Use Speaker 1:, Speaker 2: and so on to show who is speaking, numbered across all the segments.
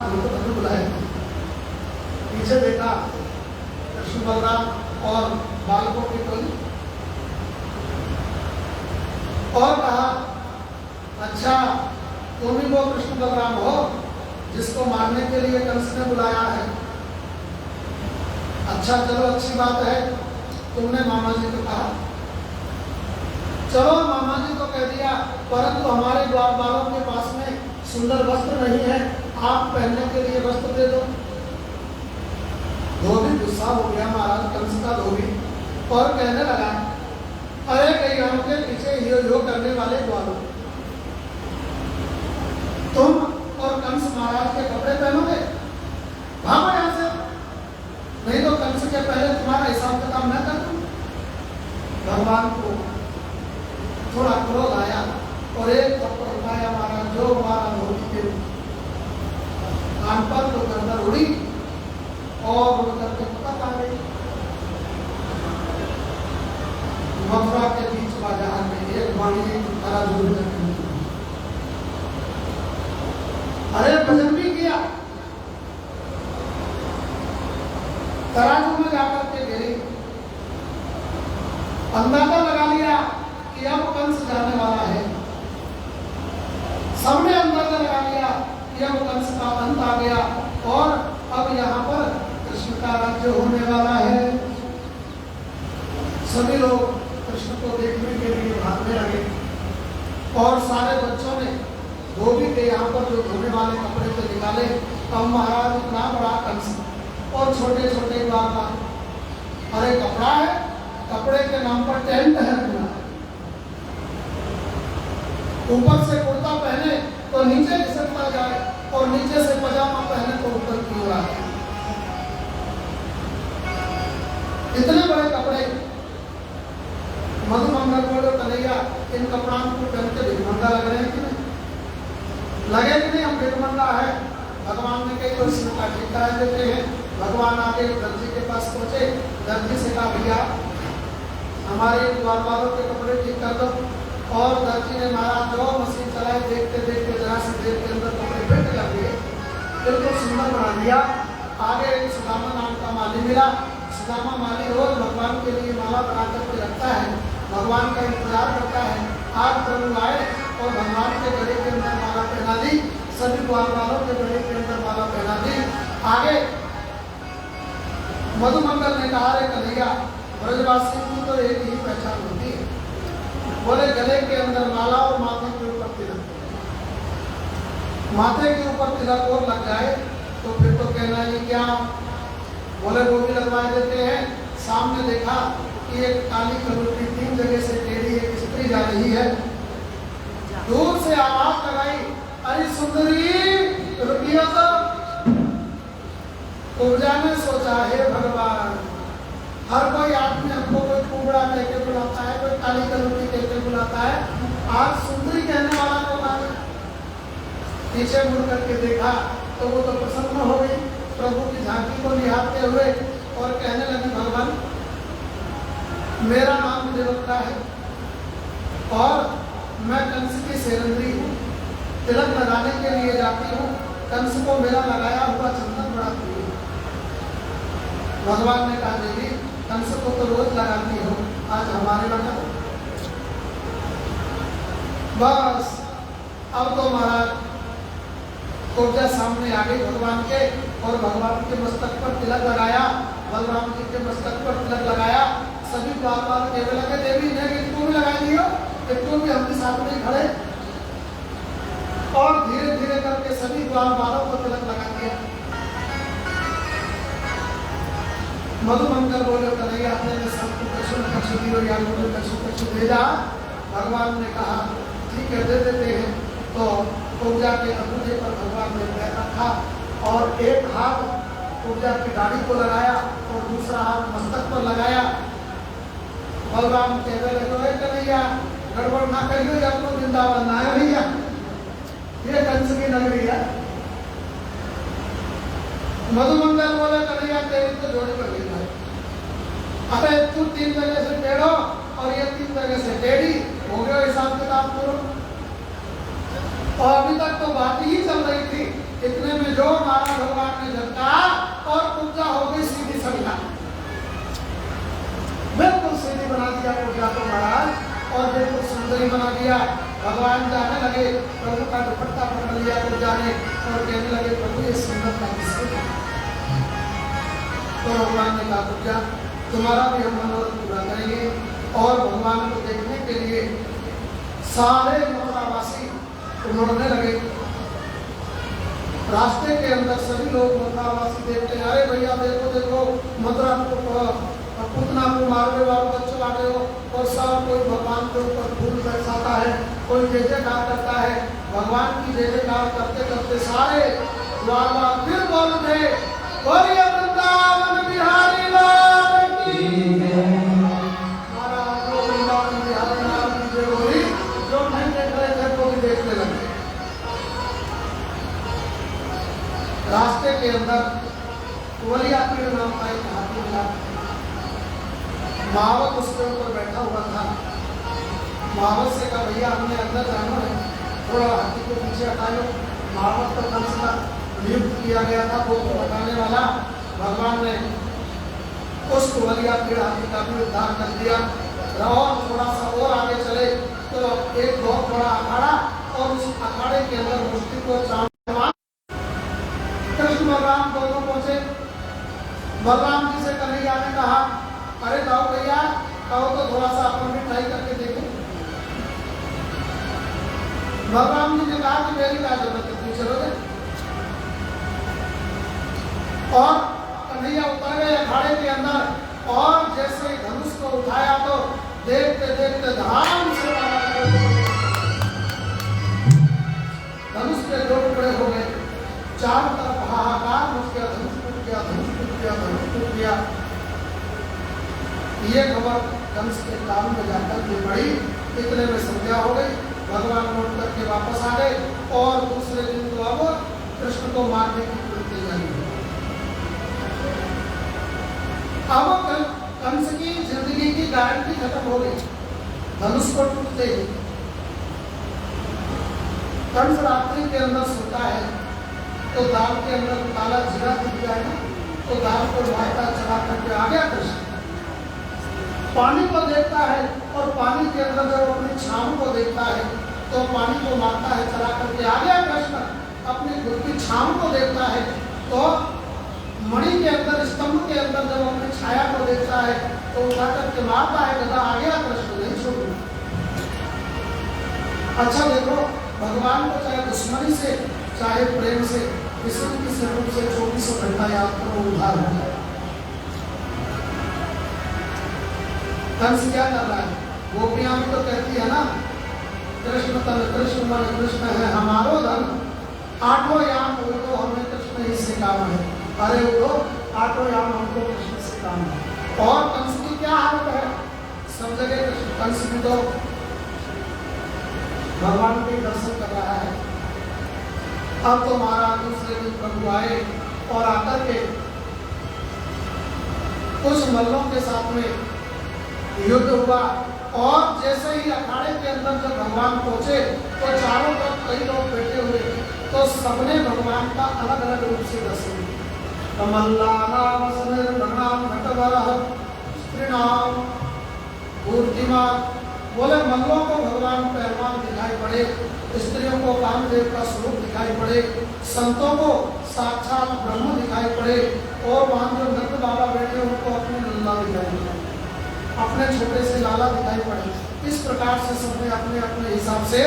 Speaker 1: बुलाया, पीछे देखा कृष्ण बलराम और बालकों की टोली और कहा, अच्छा तुम ही वो कृष्ण बलराम हो जिसको मारने के लिए कंस ने बुलाया है। अच्छा चलो अच्छी बात है, तुमने मामा जी को कहा। चलो मामा जी को कह दिया, परंतु हमारे द्वार वालों के पास में सुंदर वस्त्र नहीं है, आप पहनने के लिए वस्त्र दे दो। धोबी गुस्सा हो गया, महाराज कंस का धोबी, और कहने लगा, अरे कहीं हमके पीछे यो करने वाले ग्वालों, तुम और कंस महाराज के कपड़े पहनोगे? भागो यहाँ से, नहीं तो कंस के पहले तुम्हारा हिसाब किताब मैं कर दूं। भगवान को थोड़ा क्रोध आया और एक थप्पड़ उठाया, मारा जो मारा धोबी के कान पर तो गर्दन उड़ी और उड़ करके पकड़ आ गई। मथुरा के बीच बाजार में एक वाणी तराजू में, अरे भजन भी किया, तराजू में जाकर के गिरी, अंदाजा लगा लिया कि अब कंस जाने वाला है। सबने अंदाजा लगा लिया कि अब कंस का अंत आ गया और अब यहाँ पर कृष्ण का राज्य होने वाला है। सभी लोग कृष्ण को देखने के लिए भागने लगे और सारे बच्चों ने धोबी के यहाँ पर जो धोने वाले कपड़े थे निकाले। अब महाराज इतना बड़ा कंस और छोटे छोटे बाबा, अरे कपड़ा है, कपड़े के नाम पर टेंट है पूरा, ऊपर से कुर्ता पहने तो नीचे घिसकता जाए और नीचे से पजामा पहने तो ऊपर की ओर आए। इतने बड़े कपड़े। मधुमंगल बोलो, कन्हैया इन कपड़ों को पहन के भिखमंगा लग रहे हैं कि नहीं? लगे कि नहीं हम भिखमंगा है? भगवान ने कई तो इसमें ठीक करा देते हैं। भगवान आके दर्जी के पास पहुंचे, दर्जी से कहा, भैया हमारे द्वार वालों के कपड़े ठीक कर दो। और दर्जी ने महाराज जो मशीन चलाई, देखते देखते जरा से देर के अंदर कपड़े फिट कर दिए, बिल्कुल सुंदर बना दिया। आगे एक सुदामा नाम का माली मिला। सुदामा माली रोज भगवान के लिए माला बना करके रखता है, भगवान का इंतजार करता है। आज प्रभु आए और भगवान के गले के अंदर माला पहना दी, सभी द्वार वालों के गले के अंदर माला पहना दी। आगे मधुमंगल ने कहा, रे कन्हैया ब्रजवासी की तो एक ही पहचान होती है, बोले गले के अंदर माला और माथे के ऊपर तिलक। माथे के ऊपर तिलक और लग जाए तो फिर तो कहना ये क्या? बोले वो भी लगवा देते हैं। सामने देखा कि एक काली कलुटी 3 जगह से टेढ़ी एक स्त्री जा रही है। दूर से आवाज लगाई, अरे सुंदरी रुकियो तो। कुब्जा ने सोचा, हे भगवान, हर कोई आदमी हमको कोई कुबड़ा कह के बुलाता है, कोई काली कलुटी कह के बुलाता है, आज सुंदरी कहने वाला कौन आ गया? पीछे मुड़ करके देखा तो वो तो प्रसन्न हो गई, प्रभु की झांकी को निहारते हुए, और कहने लगी, भगवान मेरा नाम देवता है और मैं कंस की सेरंद्री हूँ, तिलक लगाने के लिए जाती हूँ, कंस को मेरा लगाया हुआ चंदन बड़ा प्रिय। भगवान ने कहा, देवी कंस को तो रोज लगाती हो, आज हमारे लगा। बस अब तो महाराज कुब्जा सामने आ गई भगवान के, और भगवान के मस्तक पर तिलक लगाया, बलराम जी के मस्तक पर तिलक लगाया। सभी बार बार कहने लगे, देवी ने इनको भी लगा दियो, इनको भी हमके साथ में खड़े। और धीरे धीरे करके सभी द्वार वालों को तिलक लगा दिया। मधुमंगल बोले, कन्हैया आपने सबको कछु भेजा। भगवान ने कहा, ठीक है दे देते हैं। तो कुब्जा के अंगूठे पर भगवान ने पैर रखा और एक हाथ कुब्जा की दाढ़ी को लगाया और दूसरा हाथ मस्तक पर लगाया। बलराम कहने लगे, कन्हैया गड़बड़ ना करियो, आपको वृंदावन ना है भैया, ये कंस की नगरी है। मधुमंगल बोले, कन्हैया तेरी तो जोड़ी कर ली है, अबे तू 3 जगह से टेढ़ो और ये 3 जगह से टेढ़ी हो गया, हिसाब किताब करो। और अभी तक तो बात ही चल रही थी, इतने में जो महाराज और बिल्कुल सुंदरी बना दिया। भगवान जाने लगे, प्रभु का दुपट्टा पकड़ लिया तो जाने और कहने लगे प्रभु ये सुंदरता किसकी? तो भगवान ने कहा तो क्या तुम्हारा भी हम मनोरथ पूरा करेंगे। और भगवान को देखने के लिए सारे मथुरावासी उमड़ने लगे। रास्ते के अंदर सभी लोग मथुरावासी देखते हैं, अरे भैया देखो देखो मथुरा पूतना को मारने वालों बच्चों आ गए हो। और सब कोई भगवान के ऊपर फूल बरसाता है, कोई जय जयकार करता है। भगवान की जय जयकार करते करते सारे द्वार फिर बोल उठे, बोलिए वृंदावन बिहारी लाल की जय। महाराज जो वृंदावन बिहारी लाल की जय बोली, जो नहीं देख रहे थे वो भी देखने लगे। रास्ते के अंदर कुवलिया पीड़ नाम का एक हाथी मिला। महावत उसके ऊपर बैठा हुआ था। महावत से कहा भैया हमने अंदर जाना है, थोड़ा हाथी को पीछे हटा लो। महावत का कंस का नियुक्त किया गया था वो बताने वाला। भगवान ने उस कुवलिया पीड़ हाथी का भी उद्धार कर दिया। और थोड़ा सा और आगे चले तो एक बहुत बड़ा अखाड़ा, और उस अखाड़े के अंदर मूर्ति को कृष्ण बलराम दोनों पहुंचे। बलराम जी से कन्हैया ने कहा अरे जाओ भैया, कहो तो थोड़ा सा अपन भी ट्राई करके देखें। बलराम जी ने कहा कि मेरी क्या जरूरत है, तुम चलोगे। और कन्हैया उतर गए अखाड़े के अंदर, और जैसे ही धनुष को उठाया तो देखते देखते धाम से धनुष के दो टुकड़े हो गए। चारों तरफ हाहाकार मच गया, धनुष टूट गया, धनुष टूट गया, धनुष टूट गया। ये खबर कंस के कान में जाकर के पड़ी। इतने में संध्या हो गई। भगवान लौट करके वापस आ गए और दूसरे दिन तो अब कृष्ण को मारने की पूरी तैयारी हुई। अब कंस की जिंदगी की गारंटी खत्म हो गई। धनुष को टूटते ही कंस रात्रि के अंदर सोता है तो दाल के अंदर काला जीरा दिख जाए ना, तो दाल को मारता चला करके आ गया कृष्ण। पानी को देखता है और पानी के अंदर जब अपनी छाव को देखता है तो पानी को मारता है चला करके आ गया कृष्ण। अपनी खुद की छाव को देखता है तो मणि के अंदर, स्तंभ के अंदर जब अपनी छाया को देखता है तो उठा करके मारता है, गदा आ गया कृष्ण, नहीं छोड़ू। अच्छा देखो, भगवान को चाहे दुश्मनी से चाहे प्रेम से किसी न किसी रूप से 24 घंटा याद करो, उद्धार हो जाए। कंस क्या कर रहा है? गोपियां भी तो कहती है ना, कृष्ण तन कृष्ण मन कृष्ण है हमारो धन, आठों याम उड़ो हमें कृष्ण ही से काम है। अरे उड़ो, आठों याम हमको कृष्ण से काम है। और कंस की क्या हालत है? सब जगह कृष्ण, कंस भी तो भगवान के दर्शन कर रहा है। अब तो महाराज दूसरे दिन प्रभु आए और आकर के कुछ मल्लों के साथ में युद्ध हुआ। और जैसे ही अखाड़े के अंदर जब भगवान पहुंचे तो चारों तरफ कई लोग बैठे हुए, तो सबने भगवान का अलग अलग रूप से दर्शन किया। मल्लानाम स्निर्धनाम घटवरः स्त्रीणाम मूर्तिमान। बोले मल्लों को भगवान पहलवान दिखाई पड़े, स्त्रियों को कामदेव का स्वरूप दिखाई पड़े, संतों को साक्षात ब्रह्म दिखाई पड़े, और वहां जो नंद बाबा बैठे उनको अपने लल्ला दिखाई पड़े, अपने छोटे से लाला दिखाई पड़े। इस प्रकार से सबने अपने अपने हिसाब से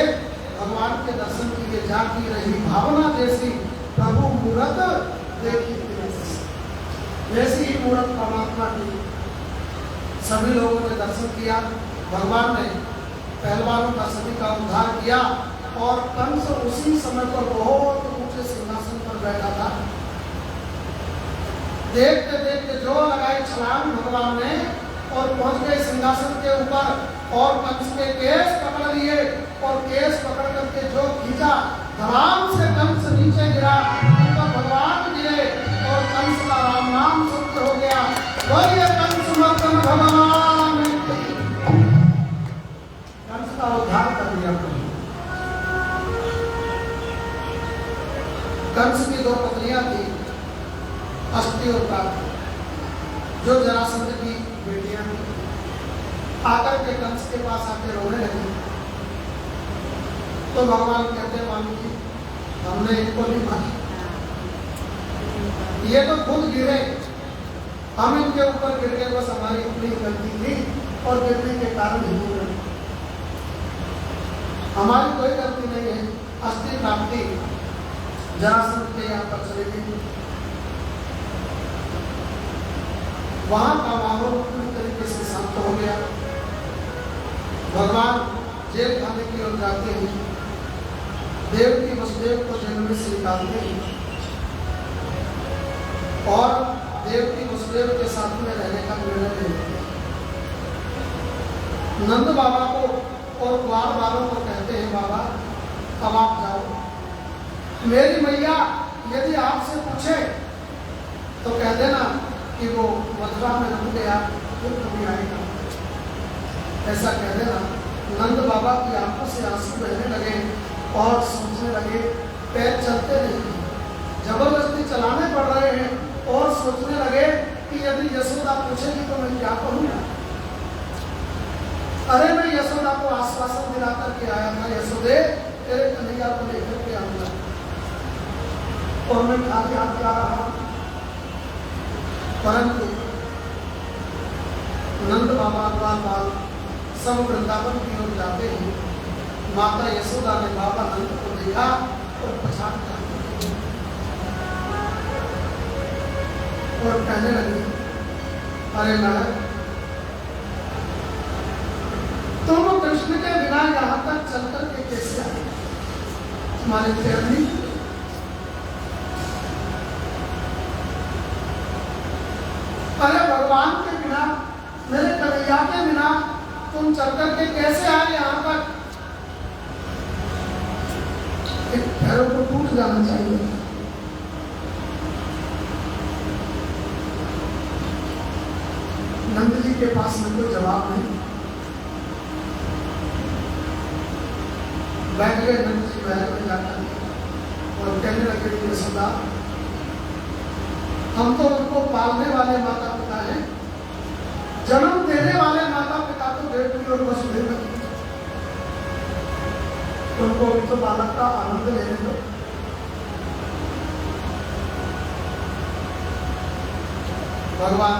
Speaker 1: भगवान के दर्शन के लिए जागी रही भावना जैसी प्रभु मूर्त देखी वैसी ही मूर्त परमात्मा की सभी लोगों ने दर्शन किया। भगवान ने पहलवानों का सभी का उद्धार किया। और कंस उसी समय पर बहुत ऊंचे सिंहासन पर बैठा था। देखते देखते जो लगाई छलांग भगवान ने और पहुंच गए सिंहासन के ऊपर, और कंस के केस पकड़ लिए, और केस पकड़ करके जो खींचा, धड़ाम से कंस नीचे गिरा, तो भगवान गिरे और कंस का राम नाम सत्य हो गया। बोलिए कंस मर्दन भगवान, कंस का उद्धार कर दिया। कंस की दो पत्नियां थी, अष्टि और प्राप्ति, जो जरासंध की बेटियां थी। आकर के कंस के पास आके रोने लगे। तो भगवान कहते हैं स्वामी जी हमने इनको नहीं माना, ये तो खुद गिरे, हम इनके ऊपर गिर गए, बस हमारी अपनी गलती थी और गिरने के कारण ही गिरे, हमारी कोई गलती नहीं है। अस्थि प्राप्ति जरासंध के यहाँ पर चली गई, वहां का माहौल पूरी तरीके से शांत हो गया। भगवान जेल खाने की ओर जाते हैं, देवकी वसुदेव को जेल में से निकालते हैं और देवकी वसुदेव के साथ में रहने का निर्णय लेते हैं। नंद बाबा को और कुआर वालों को कहते हैं बाबा अब आप जाओ, मेरी मैया यदि आपसे पूछे तो कह देना कि वो मथुरा में रुक गया, फिर कभी आएगा, ऐसा कह देना। नंद बाबा की आंखों से आंसू बहने लगे और सोचने लगे, पैर चलते नहीं, जबरदस्ती चलाने पड़ रहे हैं और सोचने लगे कि यदि यशोदा पूछेगी तो मैं क्या कहूँगा। अरे मैं यशोदा को आश्वासन दिला करके आया था, यशोदे तेरे कन्हैया को लेकर के आऊंगा, और मैं खाली हाथ जा रहा हूं। परंतु नंद बाबा बाल सब वृंदावन की ओर जाते हैं। माता यशोदा ने बाबा नंद को देखा और पछाड़ कर और कहने लगी, अरे नारद तुम कृष्ण के बिना यहाँ तक चल कर के कैसे आए, तुम्हारे पैर नहीं? अरे भगवान के बिना, मेरे कन्हैया के बिना तुम चल कर के कैसे आए यहाँ तक? पैरों को टूट जाना चाहिए। नंद जी के पास में कोई जवाब नहीं। बैठ गए नंद जी महल में जाकर और कहने लगे यशोदा हम तो उनको पालने वाले माता पिता हैं, जन्म देने वाले माता पिता तो देवकी और वसुदेव हैं, उनको भी तो बालक का आनंद लेने दो। भगवान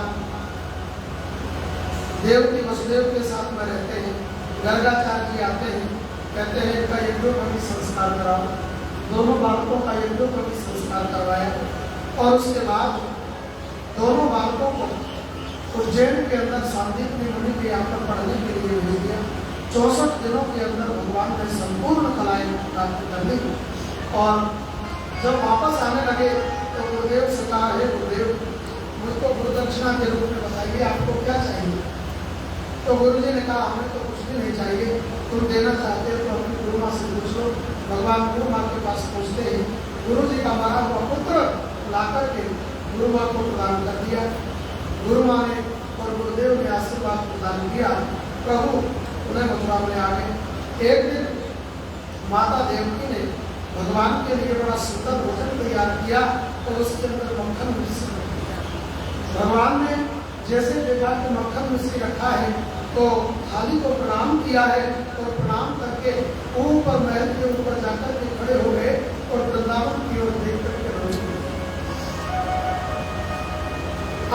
Speaker 1: देवकी वसुदेव के साथ में रहते हैं। गर्गाचार्य जी आते हैं, कहते हैं इनका यज्ञोपवीत संस्कार कराओ। दोनों बालकों का यज्ञोपवीत संस्कार करवाया और उसके बाद दोनों बालकों को उज्जैन के अंदर सांदीपनि मुनि के यहाँ पर पढ़ने के लिए भेज दिया। 64 दिनों के अंदर भगवान ने संपूर्ण कलाएं प्राप्त कर ली और जब वापस आने लगे तो गुरुदेव से कहा, हे गुरुदेव मुझको गुरुदक्षिणा के रूप में बताइए आपको क्या चाहिए। तो गुरुजी ने कहा हमें तो कुछ भी नहीं चाहिए, तुम देना चाहते हो तो अपनी गुरु माँ से पूछ लो। भगवान गुरु माँ के पास पहुँचते ही गुरु जी का मरा हुआ पुत्र लाकर के गुरु माँ को प्रदान कर दिया। गुरु माँ ने और गुरुदेव ने आशीर्वाद प्रदान किया। प्रभु उन्हें मथुरा में आ गए। एक दिन माता देवकी ने भगवान के लिए बड़ा सुंदर भोजन तैयार किया और उसके अंदर मक्खन मिश्री रख दिया। भगवान ने जैसे देखा कि मक्खन मिश्री रखा है तो थाली को प्रणाम किया है और प्रणाम करके ऊपर महल के ऊपर जाकर के खड़े हो गए और वृंदावन की ओर देख करके रोने लगे।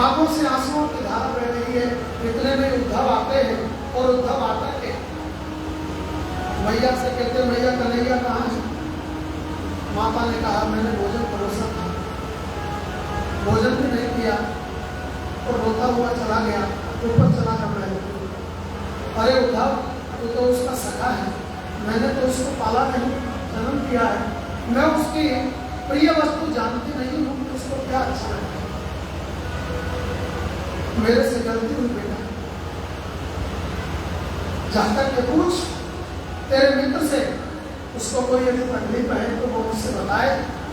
Speaker 1: आंखों से आंसुओं की धारा बह रही है। इतने में उद्धव आते हैं और उद्धव आकर के मैया से कहते हैं, मैया कन्हैया कहाँ है? माता ने कहा मैंने भोजन परोसा था, भोजन भी नहीं किया और रोता हुआ चला गया, ऊपर चला कर रहे। अरे उद्धव तू तो उसका सखा है, मैंने तो उसको पाला नहीं, जन्म किया है, मैं उसकी प्रिय वस्तु जानती नहीं हूँ कि उसको क्या अच्छा है, मेरे से गलती हुई बेटा, जाकर के पूछ तेरे मित्र से, उसको कोई यदि तकलीफ है तो वो मुझसे बताए,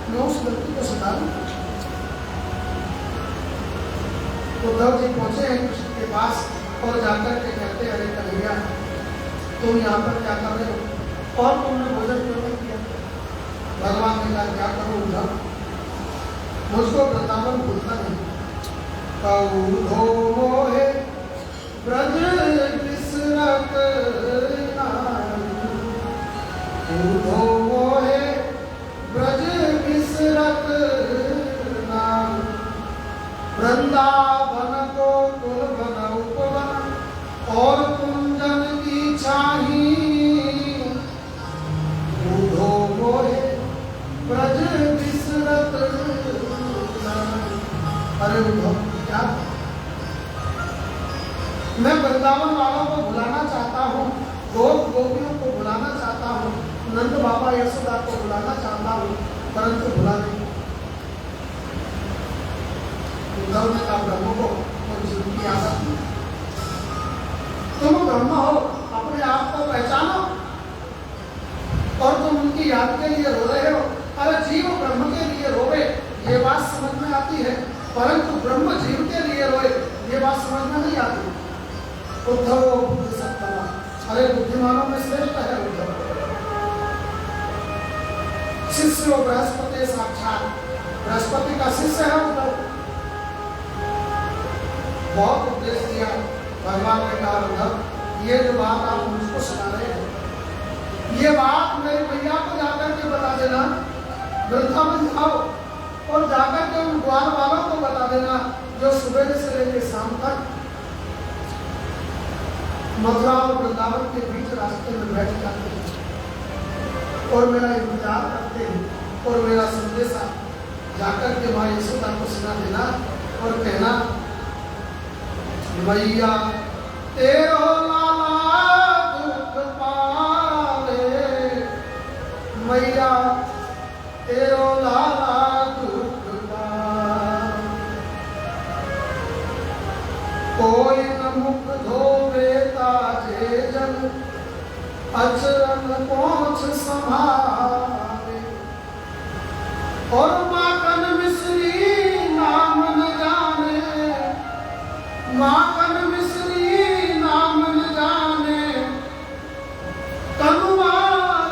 Speaker 1: मैं उस गलती को सुधारूं। उद्धव जी पहुंचे हैं कृष्ण के पास और जाकर के कहते अरे कन्हैया तुम यहाँ पर क्या कर रहे हो और तुमने भोजन क्यों नहीं किया? भगवान ने कहा क्या करूँ उद्धव, मुझको वृंदावन भूलता नहीं। कौधो मोहे ब्रज बिसरत नाही, कूधो मोहे ब्रज बिसरत नाही। वृंदावन को कुलवन उपवन और कुंजन की छाही, कूधो मोहे ब्रज बिसरत नाही। अरे उद्धव क्या, मैं वृंदावन वालों को बुलाना चाहता हूँ, गोप गोपियों को बुलाना चाहता हूँ, नंद बाबा यशोदा को बुलाना चाहता हूँ, परंतु बुला नहीं। उद्धव ने कहा ब्रह्म को और जीव की आदत नहीं। तुम ब्रह्म हो, अपने आप को पहचानो और तुम उनकी याद के लिए रो रहे हो। अरे जीव ब्रह्म के लिए रोवे ये बात समझ में आती है, परंतु ब्रह्म जीव के लिए रोए ये बात समझ में नहीं आती। उद्धव बुद्धि सत्तमा, अरे बुद्धिमानों में श्रेष्ठ है उद्धव। शिष्य बृहस्पति साक्षात, बृहस्पति का शिष्य है उद्धव। बहुत उपदेश दिया भगवान ने कहा उद्धव ये जो बात आप मुझको सुना रहे हैं, ये बात मेरी मैया को जाकर के बता देना, वृंदावन जाओ और जाकर के उन ग्वाल वालों को बता देना जो सुबह से लेकर शाम तक मथुरा और वृंदावन के बीच रास्ते में बैठ जाते हैं और मेरा इंतजार करते हैं और मेरा संदेशा जाकर के माँ यशोदा को सुना देना और कहना मैया तेरो लाला दुख पावे, मैया तेरो लाला दुख पावे, कोई न मुख धोवे ताजे जन, अचरन पहुँच संभावे, और माखन मिश्री नाम न जाने, माखन मिश्री नाम न जाने, कनुआ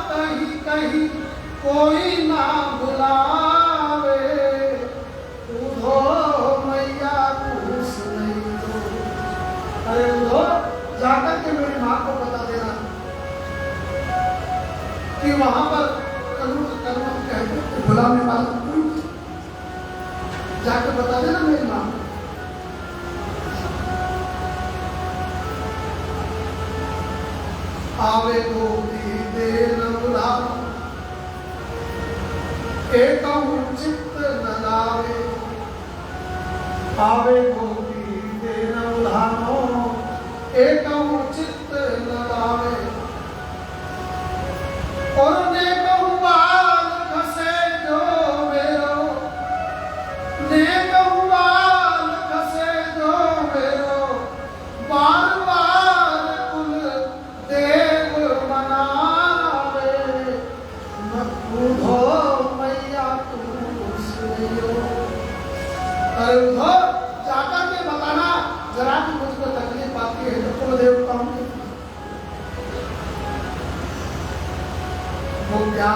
Speaker 1: कहीं कहीं कोई ना बुलावे, उधो मैया कुछ नहीं दो। अरे उधो जाकर के मेरी माँ को बता देना कि वहां पर कहते बुलाने वाला कोई, जाकर बता देना मेरी माँ को। आवे गोपी देन उड़ाव, एकहु चित्त न लावे, आवे गोपी देन उड़ाव, एकहु चित्त न लावे, और नेकहु बाल खसे जो मेरो, नेकहु बाल खसे जो मेरो, बार बार कुल देव मनावे, उधो मैया तू सुनियो। अरे उधो जाकर के बताना जरा कि मुझको तकलीफ आती है तो तुम देवताओं की वो क्या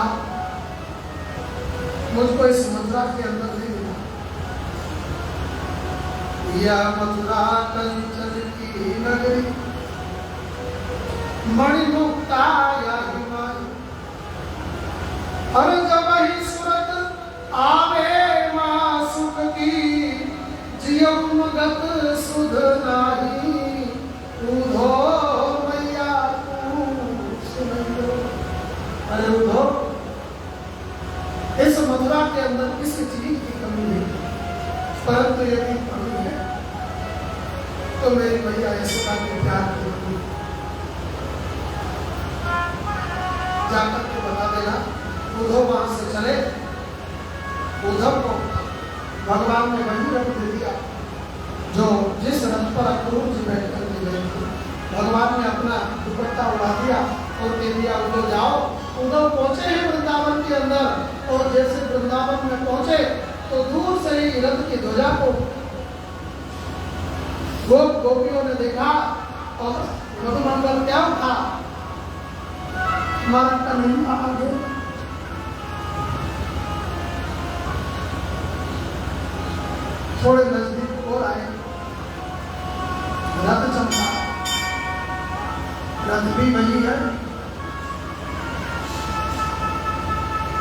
Speaker 1: मुझको इस मथुरा के अंदर नहीं मिला। यह मथुरा कंचन की नगरी, मणिमुक्ता या हिमालय, हर जब ही सूरत आवे माँ सुख की, जियम गत सुध नाही, उधो मैया तू सुनियो। अरे उधो इस मथुरा के अंदर किसी चीज की कमी नहीं, परंतु यदि कमी है तो मेरी मैया यशोदा के प्यार की कमी। जाकर के बता देना उद्धव वहां से चले। उद्धव को भगवान ने वही रथ दे दिया जो जिस रथ पर अक्रूर जी बैठ करके गए थे। भगवान ने अपना दुपट्टा उड़ा दिया और कह दिया उद्धव जाओ। उद्धव पहुंचे हैं वृंदावन के अंदर और जैसे वृंदावन में पहुंचे तो दूर से ही रथ की ध्वजा को गोप गोपियों ने देखा और मधुमंगल क्या था, हमारा कन्हैया आगे। थोड़े नजदीक और आए, रथ चमका रथ भी वही है।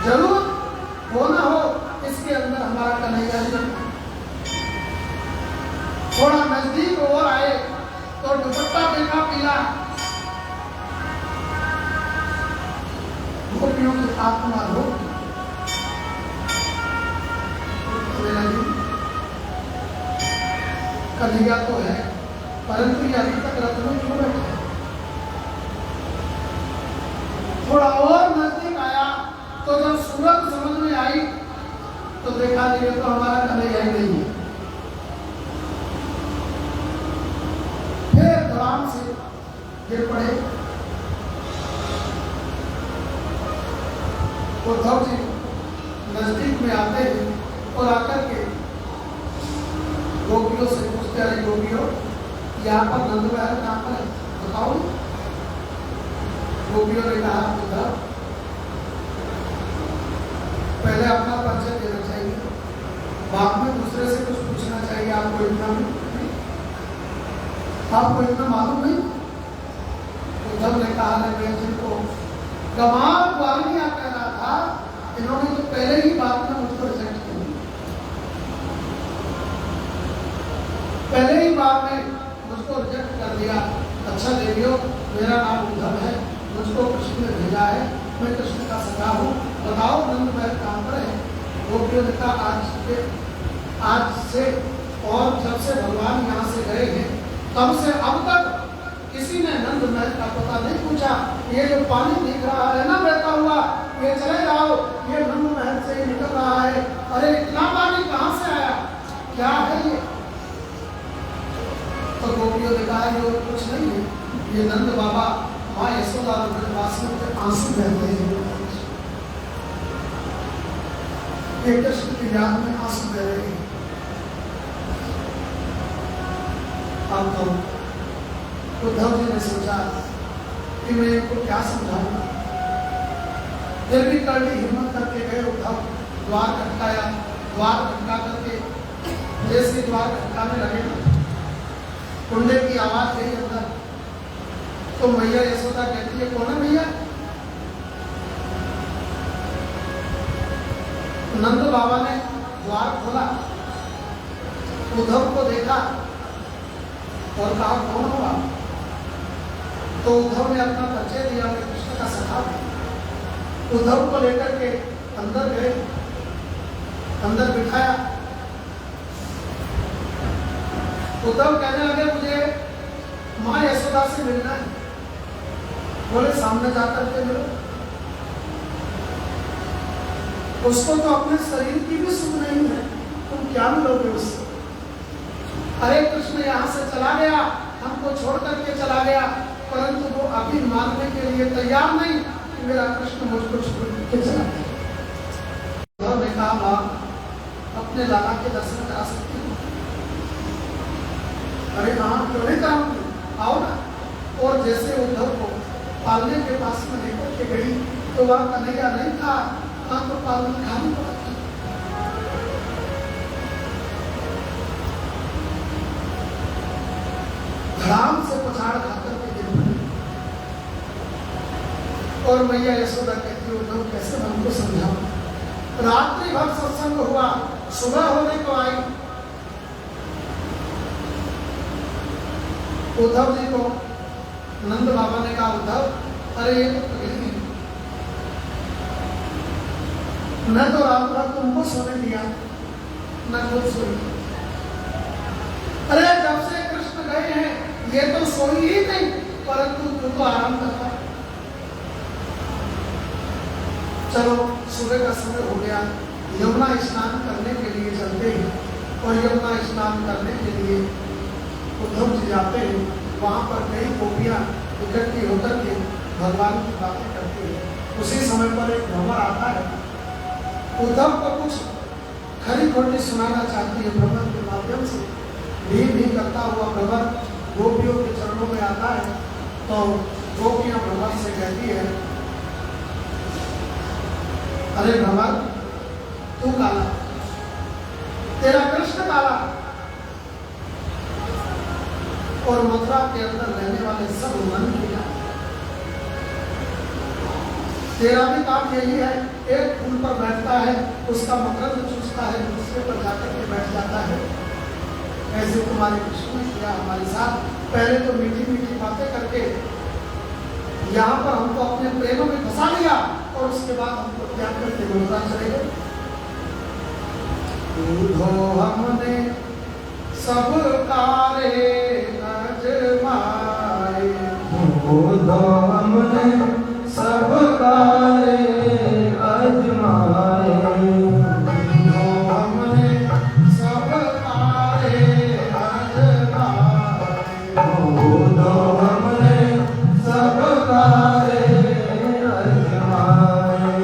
Speaker 1: जरूर हो ना हो, इसके अंदर हमारा कन्हैया जी थोड़ा नजदीक और आए तो दुपट्टा देखा पीला, गोपियों की आत्मा रो कन्हैया तो है, परंतु ये अभी तक रथ में क्यों बैठे? थोड़ा और नजदीक आया तो जब सूरत समझ में आई तो देखा ये तो हमारा कन्हैया ही नहीं है। फिर धड़ाम से गिर पड़े। उद्धव जी नजदीक में आते हैं और आकर के गोपियों से पूछते, अरे गोपियों, यहाँ पर नंद महल कहाँ पर है, बताओ। गोपियों ने कहा, उद्धव पहले अपना परिचय देना चाहिए, बाद में दूसरे से कुछ पूछना चाहिए। आपको इतना नहीं, आपको इतना मालूम नहीं? उद्धव ने कहा, मैं जिनको गमार वालिया कह रहा था, इन्होंने तो पहले ही बात में मुझको रिजेक्ट किया, पहले ही बात में मुझको रिजेक्ट कर दिया। अच्छा देवियों, मेरा नाम उद्धव है, मुझको कृष्ण ने भेजा है, मैं कृष्ण का सखा हूँ, बताओ नंद महल कहाँ पर है। गोपियों ने कहा, आज से और जब से भगवान यहाँ से गए हैं तब से अब तक किसी ने नंद महल का पता नहीं पूछा। ये जो पानी दिख रहा है ना बहता हुआ, ये चले जाओ, ये नंद महल से ही निकल रहा है। अरे इतना पानी कहाँ से आया, क्या है ये? तो गोपियों ने कहा, ये कुछ नहीं है, ये नंद बाबा माँ यशोदा और ब्रजवासियों के आंसू बहते हैं, ये कृष्ण की याद में आंसू बह रहे हैं। अब तो उद्धव जी ने सोचा कि मैं इनको क्या समझाऊंगा। फिर भी कड़ी हिम्मत करके गए उद्धव, द्वार खटकाया, द्वार खटका करके जैसे द्वार खटकाने लगे कुंडे की आवाज गई अंदर, तो मैया यशोदा कहती है, कौन है भैया? नंद बाबा ने द्वार खोला, उद्धव को देखा और कहा, कौन हुआ? तो उद्धव ने अपना परिचय दिया, मैं कृष्ण का सखा हूं। उद्धव को लेकर के अंदर गए, अंदर बिठाया। उद्धव कहने लगे, मुझे माँ यशोदा से मिलना है। बोले, सामने जाकर के मिलो। उसको तो अपने शरीर की भी सुख नहीं है, तुम क्या मिलोगे उससे? अरे कृष्ण यहाँ से चला गया, हमको छोड़ करके चला गया, परंतु वो अभी मानने के लिए तैयार नहीं कि मेरा कृष्ण मुझको छोड़ के चला गया। उद्धव ने कहा, माँ अपने लाला के दर्शन करा सकती हूँ? अरे हाँ, क्यों नहीं कराऊंगी, आओ ना। और जैसे उद्धव को पालने के पास में लेकर के गई तो वह कन्हैया नहीं था, वहां तो पालन खाली पड़ा था। धड़ाम से पछाड़ खाकर के गिर पड़ी। और मैया यशोदा कहती है, उद्धव कैसे मन को समझाऊं? रात्रि भर सत्संग हुआ, सुबह होने को आई। उद्धव जी को नंद बाबा ने कहा, उद्धव अरे ये तो पगली, मैं तो रात भर तुमको सोने दिया, न खुद सोई। अरे जब से कृष्ण गए हैं ये तो सोई ही नहीं, परंतु तू तो आराम करता। चलो सुबह का समय हो गया, यमुना स्नान करने के लिए चलते हैं। और यमुना स्नान करने के लिए उद्धव जी जाते हैं, वहां पर कई गोपियां इकट्ठी होकर के भगवान की बातें करती है। उसी समय पर एक भ्रमर आता है, उद्धव को कुछ खरी खोटी सुनाना चाहती है। भ्रमर के माध्यम से भी करता हुआ भ्रमर गोपियों के चरणों में आता है, तो गोपियां भ्रमर से कहती है, अरे भ्रमर तू काला, तेरा कृष्ण काला, और मथुरा के अंदर रहने वाले सब मन किया। तेरा भी काम यही है, एक फूल पर बैठता है, उसका मकरंद चूसता है, दूसरे पर जाकर के बैठ जाता है। ऐसे तुम्हारे कृष्ण ने किया हमारे साथ। पहले तो मीठी मीठी बातें करके यहाँ पर हमको अपने प्रेम में फंसा लिया, और उसके बाद हमको त्याग करके गोलोक चले गए। उधो हमने सब कारे अजमाए,
Speaker 2: उधो हमने सब कारे अजमाए,
Speaker 1: उधो हमने सब कारे अजमाए,
Speaker 2: उधो हमने सब कारे अजमाए।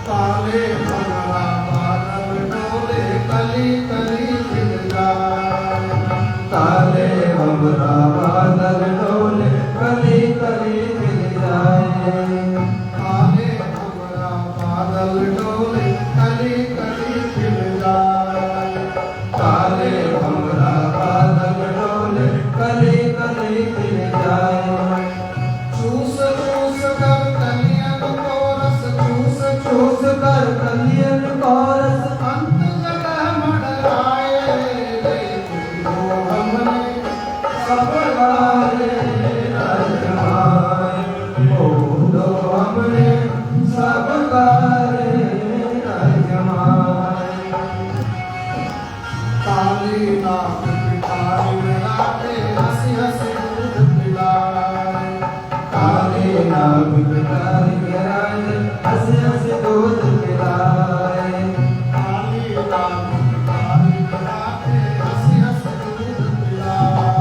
Speaker 1: काले भंवरा बादल डोले कली कली खिल जाए,
Speaker 2: काले भंवरा बादल डोले कली कली खिल जाए,
Speaker 1: काले भंवरा बादल डोले कली कली खिल जाए,
Speaker 2: काले भंवरा बादल डोले कली कली खिल जाए।
Speaker 1: चूस चूस कर कलियन को रस चूस
Speaker 2: चूस कर कलियन को रस
Speaker 1: अंत जगह मंडराए, वो हमने
Speaker 2: सब कारे अजमाए, उधो हमने सब कारे अजमाए।
Speaker 1: काली नाग पिटारी मिलाते हंसी हंसी दूध पिलाए,
Speaker 2: काले नाग पिटारी गिराए हंस हंस दूध पिलाए,
Speaker 1: काली नाग पिटारी मिलाते हंसी हंसी दूध पिलाए,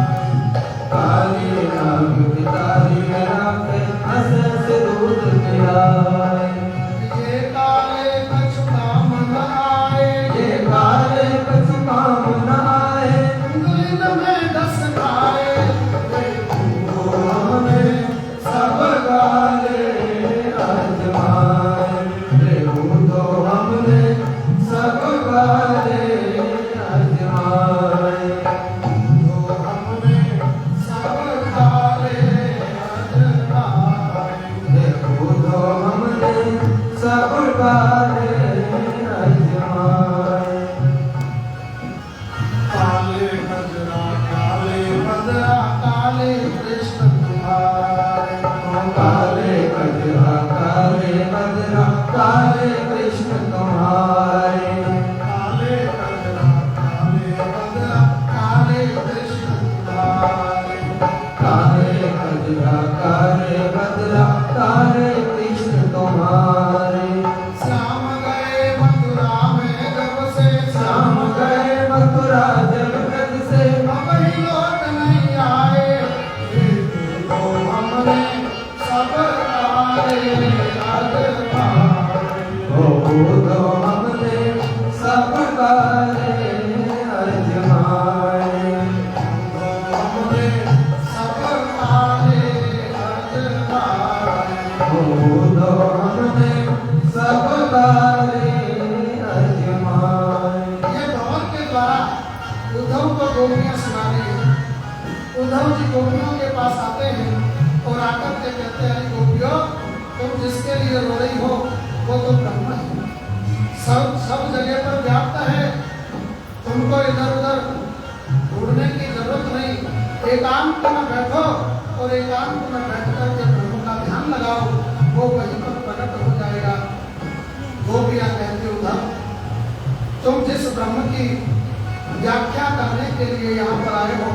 Speaker 2: काले नाग पिटारी गिराए हंस हंस दूध पिलाए।
Speaker 1: ये काले कछु काम न आए,
Speaker 2: ये काले कछु काम न आए,
Speaker 1: उंगली में दस खाए,
Speaker 2: वो हमने सब काले अजमाए, उधो हमने सब काले अजमाए,
Speaker 1: तो हमने सब काले अजमाए,
Speaker 2: उधो हमने सब काले अजमाए।
Speaker 1: काले बदरा काले कृष्ण तुम्हारे,
Speaker 2: काले गजरा काले बदरा काले कृष्ण तुम्हारे,
Speaker 1: काले बदरा काले कृष्ण तुम्हारे,
Speaker 2: काले गजरा काले बदरा काले कृष्ण तुम्हारे।
Speaker 1: श्याम गए मथुरा में जब से,
Speaker 2: श्याम गए मथुरा जगत से,
Speaker 1: अब ही लौट नहीं आए, तो हमने सब काले अजमाए,
Speaker 2: उधो हमने सब काले अजमाए,
Speaker 1: हमने सब काले अजमाए,
Speaker 2: उधो हमने सब काले अजमाए।
Speaker 1: ये भवन के द्वारा उद्धव को गोपियां सुना रही है। उद्धव जी गोपियों के पास आते हैं और आकर के कहते हैं, गोपियों तुम जिसके लिए रो रही हो वो तो ब्रह्म है, सब जगह पर व्याप्त है, तुमको इधर उधर ढूंढने की जरूरत नहीं। एकांत में बैठो और एकांत में बैठ करके प्रभु का ध्यान लगाओ, वो वहीं पर प्रकट हो जाएगा। गोपियां कहती उद्धव तुम जिस ब्रह्म की व्याख्या करने के लिए यहाँ पर आए हो,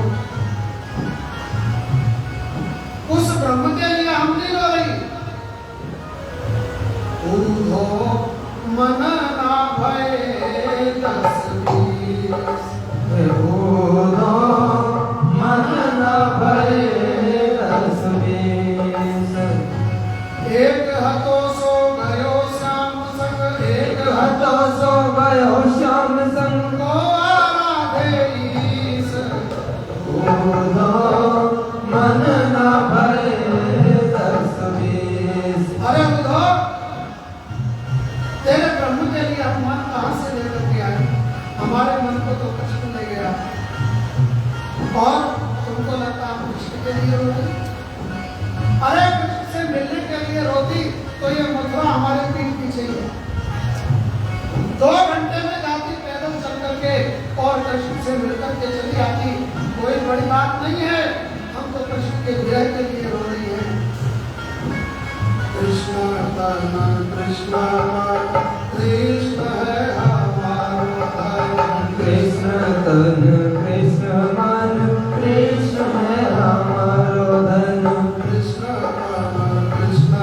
Speaker 1: उस ब्रह्म के लिए हम नहीं रो रही। उद्धो मन ना भय दस बीस,
Speaker 2: उधो मन न भय दस बीस,
Speaker 1: एक हतो सो गयो श्याम संग, एक
Speaker 2: हतो सो गयो श्याम संग,
Speaker 1: को आराधे ईश।
Speaker 2: उधो मन न भय दस बीस।
Speaker 1: अरे उद्धव तेरे ब्रह्म के लिए हम मन कहाँ से लेकर के आए? हमारे मन को तो कष्ट ले गया और तुमको लगता हम कृष्ण के लिए रो रहे? अरे कृष्ण से मिलने के लिए रोती तो ये मथुरा हमारे पीठ पीछे ही है। 2 घंटे में जाती पैदल चल करके और कृष्ण से मिलकर के चली आती, कोई बड़ी बात नहीं है। हम तो कृष्ण के विरह के लिए रो रही है। कृष्ण तन कृष्ण कृष्ण है हमारा
Speaker 2: कृष्ण तन कृष्ण मन कृष्ण है हमारो धन।
Speaker 1: कृष्ण तन कृष्ण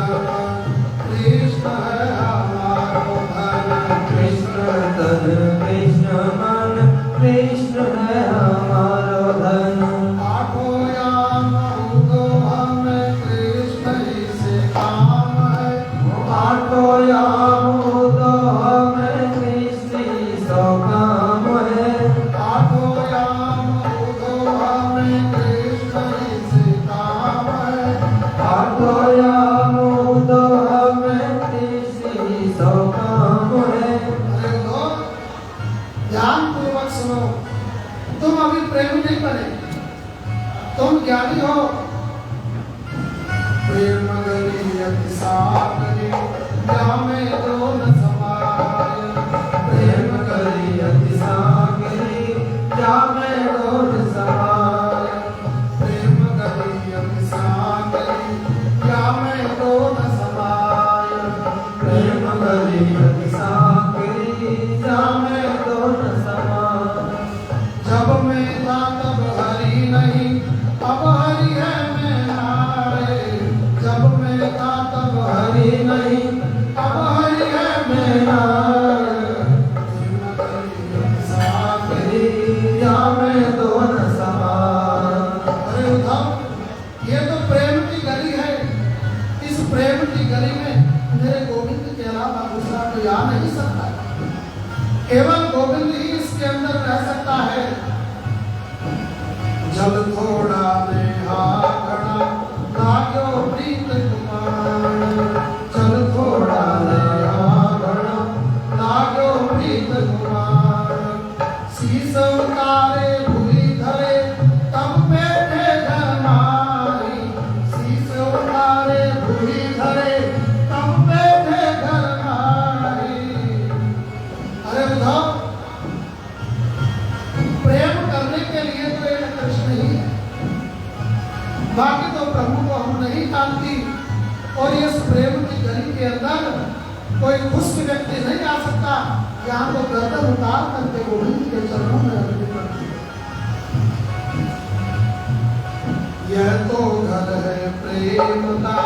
Speaker 1: कृष्ण है हमारो धन।
Speaker 2: कृष्ण तन कृष्ण मन कृष्ण है हमारो धन।
Speaker 1: आठों याम उदो हमें कृष्ण ही से काम है।
Speaker 2: आठों याम उदो हमें कृष्ण ही सो काम है।
Speaker 1: आठों याम उदो हमें कृष्ण ही से काम है।
Speaker 2: आठों याम उदो हमें कृष्ण ही सो काम है।
Speaker 1: अरे लोग ध्यान पूर्वक सुनो, तुम अभी प्रेमी नहीं बने, तुम ज्ञानी हो। प्रेम गली अति सागरी जामे दो न समाय।
Speaker 2: प्रेम करी अति सागरी जामे डोर समाय।
Speaker 1: प्रेम गली अति सागरी जामे दो न समाय।
Speaker 2: प्रेम करी अति सागरी जामे डोर समाय।
Speaker 1: जब मैं था तब हरि नहीं, अब हरि है मैं नारे। जब मैं था तब हरि नहीं, अब हरि है मैं नारे। प्रेम गली अति सागरी
Speaker 2: जामे डोर समाय।
Speaker 1: अरे उद्धव, ये तो प्रेम की गली है। इस प्रेम की गली में मेरे गोविंद के अलावा दूसरा कोई आ नहीं सकता। केवल गोविंद ही इसके अंदर रह सकता है। जल थोड़ा नेहा घड़ा लाग्यो प्रीत कुमार। जल थोड़ा नेहा घड़ा लाग्यो प्रीत कुमार। शीस उतारे भूली धरे तब बैठे घरमाई। शीस उतारे भूली धरे तब बैठे घरमाई। अरे उद्धव, प्रेम करने के लिए तो एक कृष्ण ही है, बाकी तो प्रभु को हम नहीं जानती। और इस प्रेम की गली के अंदर कोई खुश व्यक्ति नहीं आ सकता। यहाँ तो गर्दन उतार करके गोविंद के चरणों में अर्पित करती है। यह तो घर है प्रेम का,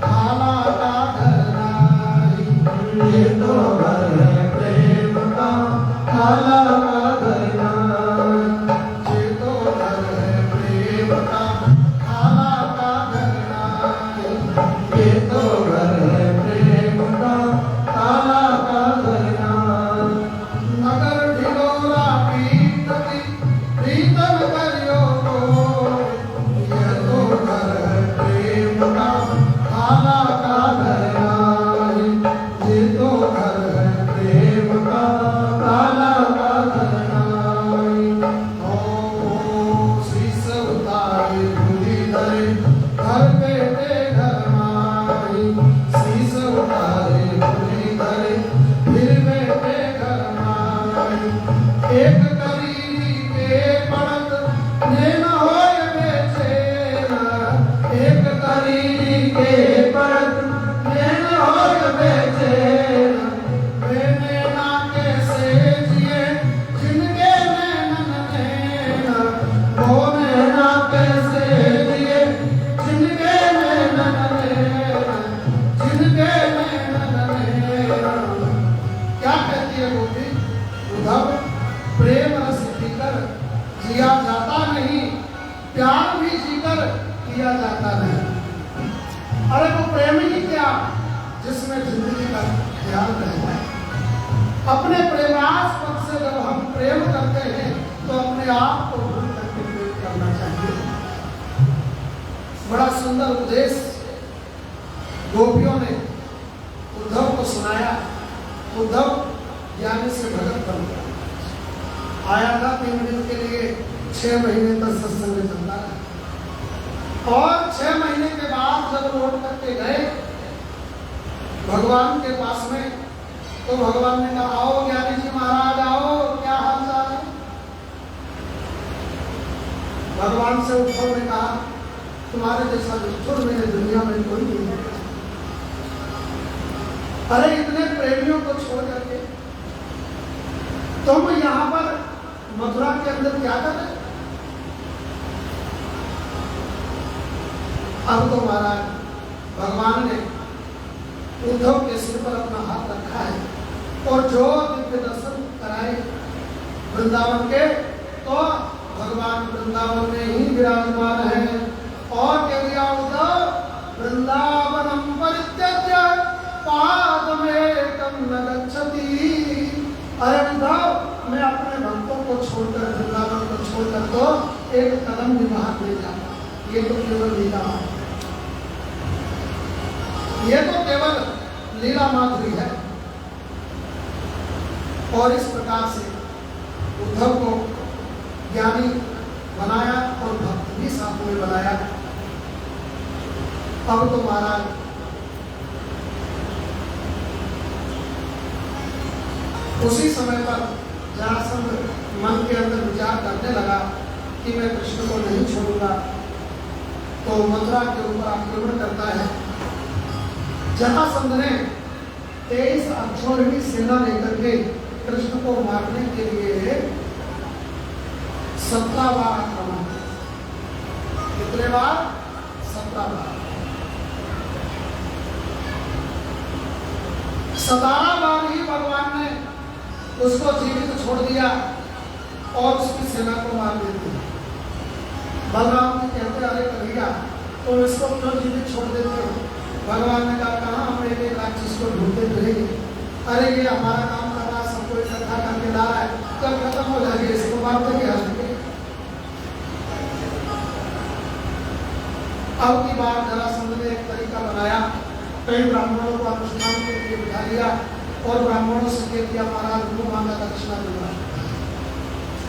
Speaker 1: खाना का घर नहीं।
Speaker 2: ये तो घर है प्रेम का, काला का घर नाई।
Speaker 1: ये तो घर है प्रेम का, खाना का घर नहीं।
Speaker 2: ये तो घर है प्रेम का, काला का घर नाई।
Speaker 1: अगर ढिलोरा पीटती प्रीतम करियो को। यह तो घर है प्रेम का, खाना का घर नहीं। ये तो घर है प्रेम का,
Speaker 2: काला का घर नाई।
Speaker 1: ओ शीस उतारे भूली धरे घर बेटे घर माई। शीस उतारे भूली धरे फिर बेटे घर माई। एक करीबी के पड़त नैन होय बेचैना। एक करीबी के पड़त नैन होय बेचैना। वे नैना कैसे जिए जिनके नैनन नैना। वो नैना कैसे जिए जिनके नैनन नैना। जिनके नैनन नैना। क्या कहती है गोपी? उद्धव, प्रेम रस पीकर जिया जाता नहीं, प्यार भी जीकर किया जाता नहीं। अरे वो प्रेम ही क्या जिसमें जिंदगी का ख्याल रहता है। अपने प्रेमास्पद से जब हम प्रेम करते हैं तो अपने आप को भूल करके प्रेम करना चाहिए। बड़ा सुंदर उपदेश गोपियों ने उद्धव को सुनाया। उद्धव ज्ञानी से भगत बन गया। आया था 3 दिन के लिए, 6 महीने तक सत्संग चलता रहा। और 6 महीने के बाद जब लौट करके गए भगवान के पास में, तो भगवान ने कहा आओ ज्ञानी जी महाराज आओ, क्या हाल चाल है। भगवान से उद्धव ने कहा तुम्हारे जैसा निष्ठुर मेरे दुनिया में कोई नहीं है। अरे इतने प्रेमियों को छोड़ करके तुम यहां पर मथुरा के अंदर क्या कर रहे? अब तो महाराज भगवान ने उद्धव के सिर पर अपना हाथ रखा है और जो दिव्य दर्शन कराए वृंदावन के, तो भगवान वृंदावन में ही विराजमान है। और कह दिया उद्धव वृंदावनम परित्यज्य पादमेकं न गच्छति। अरे उद्धव मैं अपने भक्तों को छोड़कर, वृंदावन को छोड़कर तो एक कदम भी बाहर नहीं जाता। ये तो केवल लीला है, ये तो केवल लीला माधुरी है। और इस प्रकार से उद्धव को ज्ञानी बनाया और भक्त भी साथ में बनाया। अब तो महाराज उसी समय पर जरासंध मन के अंदर विचार करने लगा कि मैं कृष्ण को नहीं छोड़ूंगा, तो मथुरा के ऊपर आक्रमण करता है। जरासंध ने 23 अक्षौहिणी सेना लेकर के कृष्ण को मारने के लिए 17 बार आक्रमण। कितने बार? 17 बार। 17 बार ही भगवान ने उसको जीवित छोड़ दिया और उसकी सेना को मार देते। बलराम जी कहते अरे कन्हैया तो इसको क्यों जीवित छोड़ देते हो? भगवान ने कहा कहाँ हम एक राक्षस को ढूंढते फिरेंगे। अरे ये हमारा काम कर रहा है, सबको इकट्ठा करके ला रहा है, जब खत्म हो जाएगी इसको मार देंगे हंसते। अब की बार जरासंध ने एक तरीका बनाया, कई ब्राह्मणों को अनुष्ठान के लिए बिठा लिया और ब्राह्मणों से कह दिया महाराज को मांगा दक्षिणा दूंगा,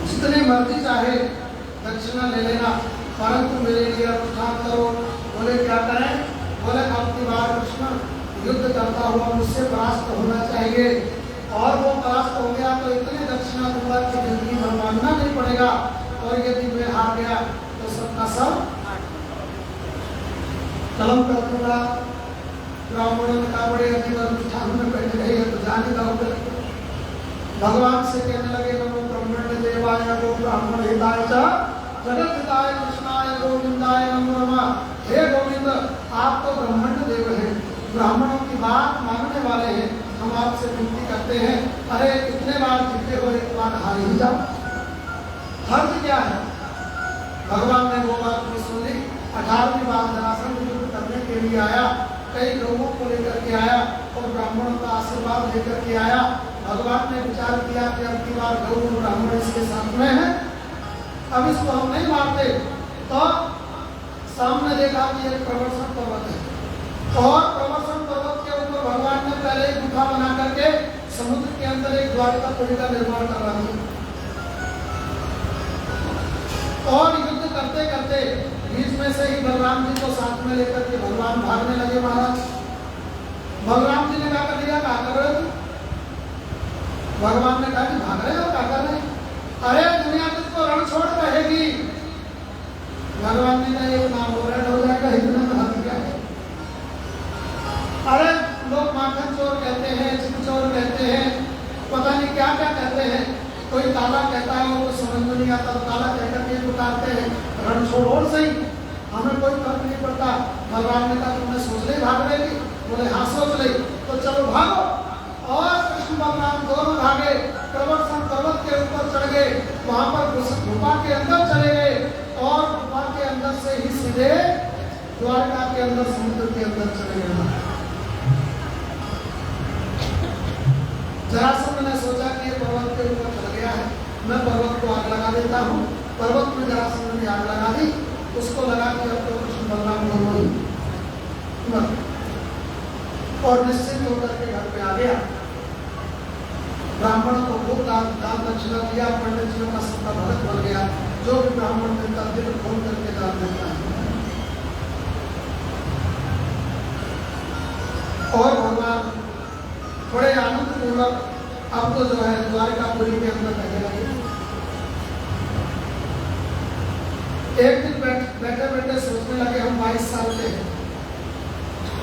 Speaker 1: जितनी मर्जी चाहे दक्षिणा ले लेना, परंतु मेरे लिए अनुष्ठान करो। बोले क्या करें? बोले अब की बार कृष्ण युद्ध करता हुआ मुझसे परास्त होना चाहिए, और वो परास्त हो गया तो इतनी दक्षिणा दूंगा कि जिंदगी भर मांगना नहीं पड़ेगा, और यदि मैं हार गया तो सबका सब कलम कर दूंगा। ब्राह्मणों ने कहा बड़े अधिक अनुष्ठान में बैठे रहे तो जाने दो। भगवान से कहने लगे नमो ब्रह्मण्य देवाय नमो ब्राह्मण हिताय च जगत हिताय कृष्णाय गोविंदाय नमो नमः। हे गोविंद आप तो ब्रह्मण्य देव हैं, ब्राह्मणों की बात मानने वाले हैं, हम आपसे विनती करते हैं अरे इतने बार जीते हो एक बार हार ही जाओ, हर्ज क्या है? भगवान ने वो बात भी सुन ली। 18वीं बार जरासंध युद्ध करने के लिए आया, कई लोगों को लेकर के आया और ब्राह्मणों का आशीर्वाद लेकर के आया। भगवान ने विचार किया कि अब की बार गौ ब्राह्मण इसके साथ में है, अब इसको हम नहीं मारते। तो सामने देखा कि एक प्रवर्षण पर्वत है और प्रवर्षण पर्वत के ऊपर भगवान ने पहले एक गुफा बना करके समुद्र के अंदर एक द्वारिकापुरी का निर्माण करवा दिया। और युद्ध करते करते बीच में से ही बलराम जी को साथ में लेकर के भगवान भागने लगे। महाराज बलराम जी ने कहा कन्हैया क्या कर रहे हो? भगवान ने कहा कि भाग रहे हो, क्या कर रहे? अरे दुनिया तुझको रण छोड़ रहेगी। भगवान ने कहा ये नाम हो जाएगा, इतना महत्व क्या है? अरे लोग माखन चोर कहते हैं, चिन चोर कहते हैं, पता नहीं क्या क्या कहते हैं। कोई ताला कहता है वो समझ में नहीं आता, ताला कहकर के पुकारते हैं रण छोड़ और सही, हमें कोई फर्क नहीं पड़ता। भगवान ने कहा तुमने सोच ले भाग रही? बोले हाँ सोच ले, तो चलो भागो। और कृष्ण बलराम दोनों भागे, प्रवर्षण पर्वत के ऊपर चढ़ गए, वहां पर गुफा के अंदर चले गए और गुफा के अंदर से ही सीधे द्वारका के अंदर समुद्र के अंदर चले गए। जरासंध ने सोचा कि ये पर्वत के ऊपर चढ़ गया है, मैं पर्वत को आग लगा देता हूँ। पर्वत में जरासंध ने आग लगा दी, उसको लगा कि अब तो कृष्ण बलराम दोनों ही और निश्चित होकर के घर पे आ गया। ब्राह्मणों को खूब दान दक्षिणा दिया, पंडित जी का सबका भगत बन गया। जो भी ब्राह्मण देता दिल खोल करके दान देता है। और भगवान बड़े आनंद पूर्वक अब तो जो है द्वारकापुरी के अंदर रहने लगे। एक दिन बैठे बैठे सोचने लगे हम 22 साल के हैं,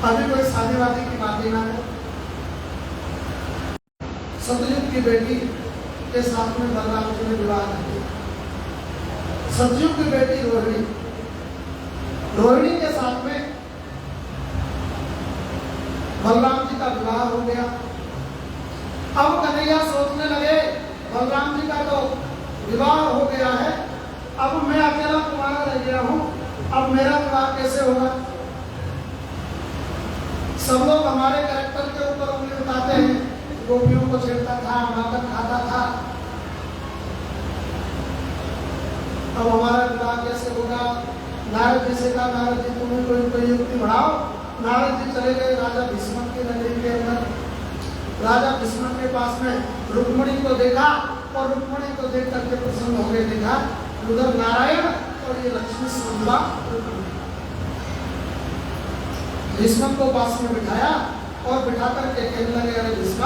Speaker 1: अभी कोई शादी वादी की बात ही ना हो। सतयुग की बेटी के साथ में बलराम जी ने विवाह कर दिया। सतयुग की बेटी रोहिणी के साथ में बलराम जी का विवाह हो गया। अब कन्हैया सोचने लगे बलराम जी का तो विवाह हो गया है, अब मैं अकेला कुमारा रह गया हूं, अब मेरा विवाह कैसे होगा। सब लोग हमारे कैरेक्टर के ऊपर उंगली उठाते हैं, गोपियों को छेड़ता था, मातम खाता था, अब हमारा विवाह कैसे होगा। नारद जी से कहा, नारद जी तुम्हें कोई युक्ति बढ़ाओ। नारद जी चले गए राजा भीष्म की नगरी के अंदर। राजा भीष्म के पास में रुक्मणी को देखा और रुक्मणी को देख करके प्रसन्न हो गए। देखा उधर नारायण और ये लक्ष्मी सुंदरा। भीष्म को पास में बिठाया और बिठा करके कहने लगे, अरे भीष्म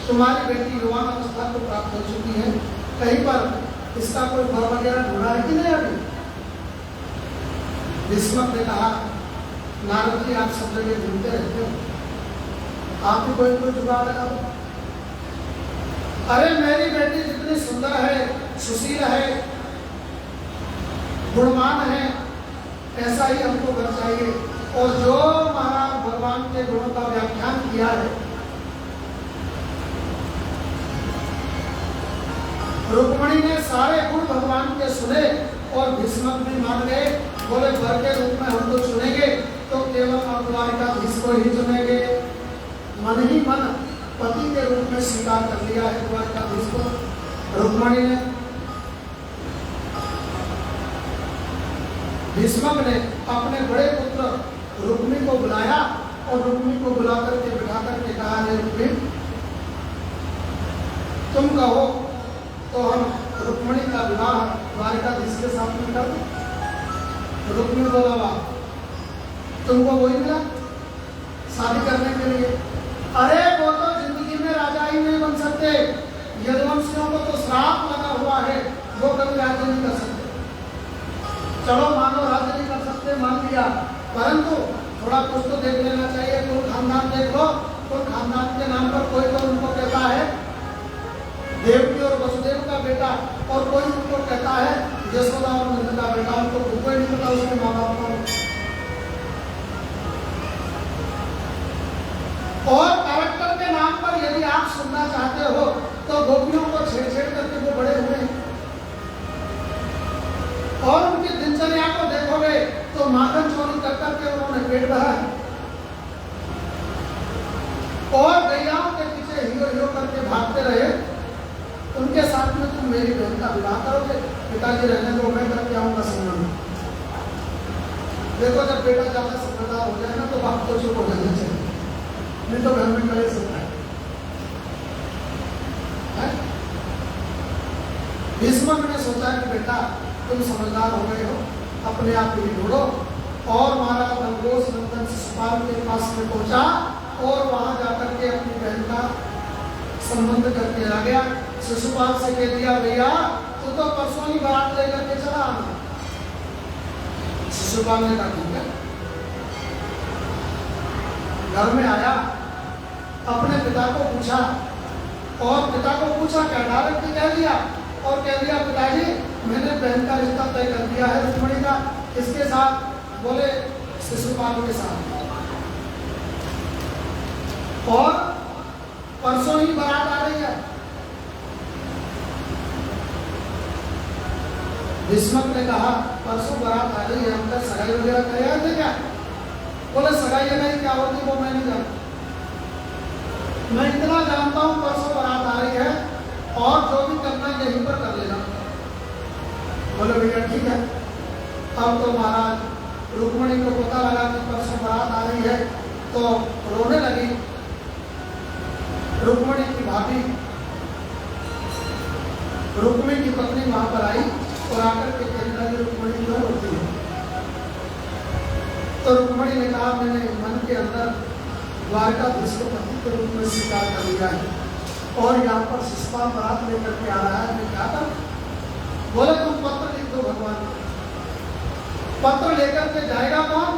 Speaker 1: तुम्हारी बेटी युवान अवस्था को प्राप्त हो चुकी है, कहीं पर इसका कोई वर वगैरह ढूंढा है कि नहीं अभी। भीष्म ने कहा, नारद जी आप सब जगह ढूंढते रहते हो, आप भी कोई जुगाड़ लगाओ। अरे मेरी बेटी जितनी सुंदर है, सुशील है, गुणवान है, ऐसा ही हमको घर चाहिए। और जो महाराज भगवान के गुणों का व्याख्यान किया है, रुक्मणी ने सारे गुण भगवान के सुने और भीष्म भी मान गए। बोले वर के रूप में हम तो चुनेंगे तो केवल हम द्वारकाधीश को ही चुनेंगे। मन ही मन पति के रूप में स्वीकार कर लिया है द्वारकाधीश को रुक्मणी ने। भीष्म ने अपने बड़े पुत्र रुक्मी को बुलाया और रुक्मी को बुला करके बिठा करके कहा, रुक्मी तुम कहो तो हम रुक्मणी का विवाह द्वारकाधीश के साथ में कर दें। रुक्मी बोला, वाह तुमको वही मिला शादी करने के लिए। अरे वो तो जिंदगी में राजा ही नहीं बन सकते, यदुवंशियों को तो श्राप लगा हुआ है, वो कभी राज्य नहीं कर सकते। चलो मानो राज्य नहीं कर सकते, मान लिया, परंतु थोड़ा कुछ तो देख लेना चाहिए। कोई खानदान देख लो, कोई खानदान के नाम पर कोई तो उनको कहता है देवकी और वसुदेव का बेटा, और कोई उनको कहता है यशोदा और नंद का बेटा। उनको कोई नहीं पता उसके माँ बाप को। और कैरेक्टर के नाम पर यदि आप सुनना चाहते हो तो गोपियों को छेड़ छेड़ करके वो बड़े हुए हैं। और उनकी दिनचर्या को देखोगे तो माखन चोरी कर करके उन्होंने पेट भरा है। और गैयाओं के पीछे हियो हियो करके भागते रहे। उनके साथ में तुम मेरी बहन का विवाह करोगे, पिताजी रहने दो, मैं करके आऊंगा संबंध। देखो जब बेटा ज्यादा समझदार हो जाए ना तो बाप को चुप हो जाना चाहिए, नहीं तो घर में कले सकता है। भीष्म ने सोचा कि बेटा तुम समझदार हो गए हो, अपने आप ही ढूंढो। और महाराज नंदोष नंदन शिशुपाल के पास में पहुंचा और वहां जाकर के अपनी बहन का संबंध करके आ गया। शिशुपाल से कह दिया, भैया तू तो परसों ही बारात लेकर के चला आना। शिशुपाल ने कहा ठीक है। घर में आया, अपने पिता को पूछा, और पिता को पूछा क्या, डायरेक्ट कह दिया और कह दिया पिताजी मैंने बहन का रिश्ता तय कर दिया है रुक्मणी का। किसके साथ? बोले शिशुपाल के साथ। और परसों ही बारात आ रही है। भीष्म ने कहा परसों बारात आ रही है, हम तक सगाई वगैरह करे आए थे क्या? बोले सगाई नहीं क्या होती वो मैं नहीं जानता, मैं इतना जानता हूँ परसों बारात आ रही है और जो भी करना यहीं पर कर लेना। बोले भैया ठीक है। अब तो महाराज रुक्मणी को पता लगा कि परसों बारात आ रही है तो रोने लगी। रुक्मणी की भाभी, रुक्मणी की पत्नी वहां पर आई और आकर के कहने लगी रुक्मणी क्यों रोती है? तो रुक्मणी ने कहा मैंने मन के अंदर द्वारकाधीश को पति के रूप में स्वीकार कर लिया है और यहाँ पर शिशुपाल बारात लेकर के आ रहा है। मैं क्या करूं? बोले तुम पत्र लिख दो भगवान को। पत्र लेकर के जाएगा कौन?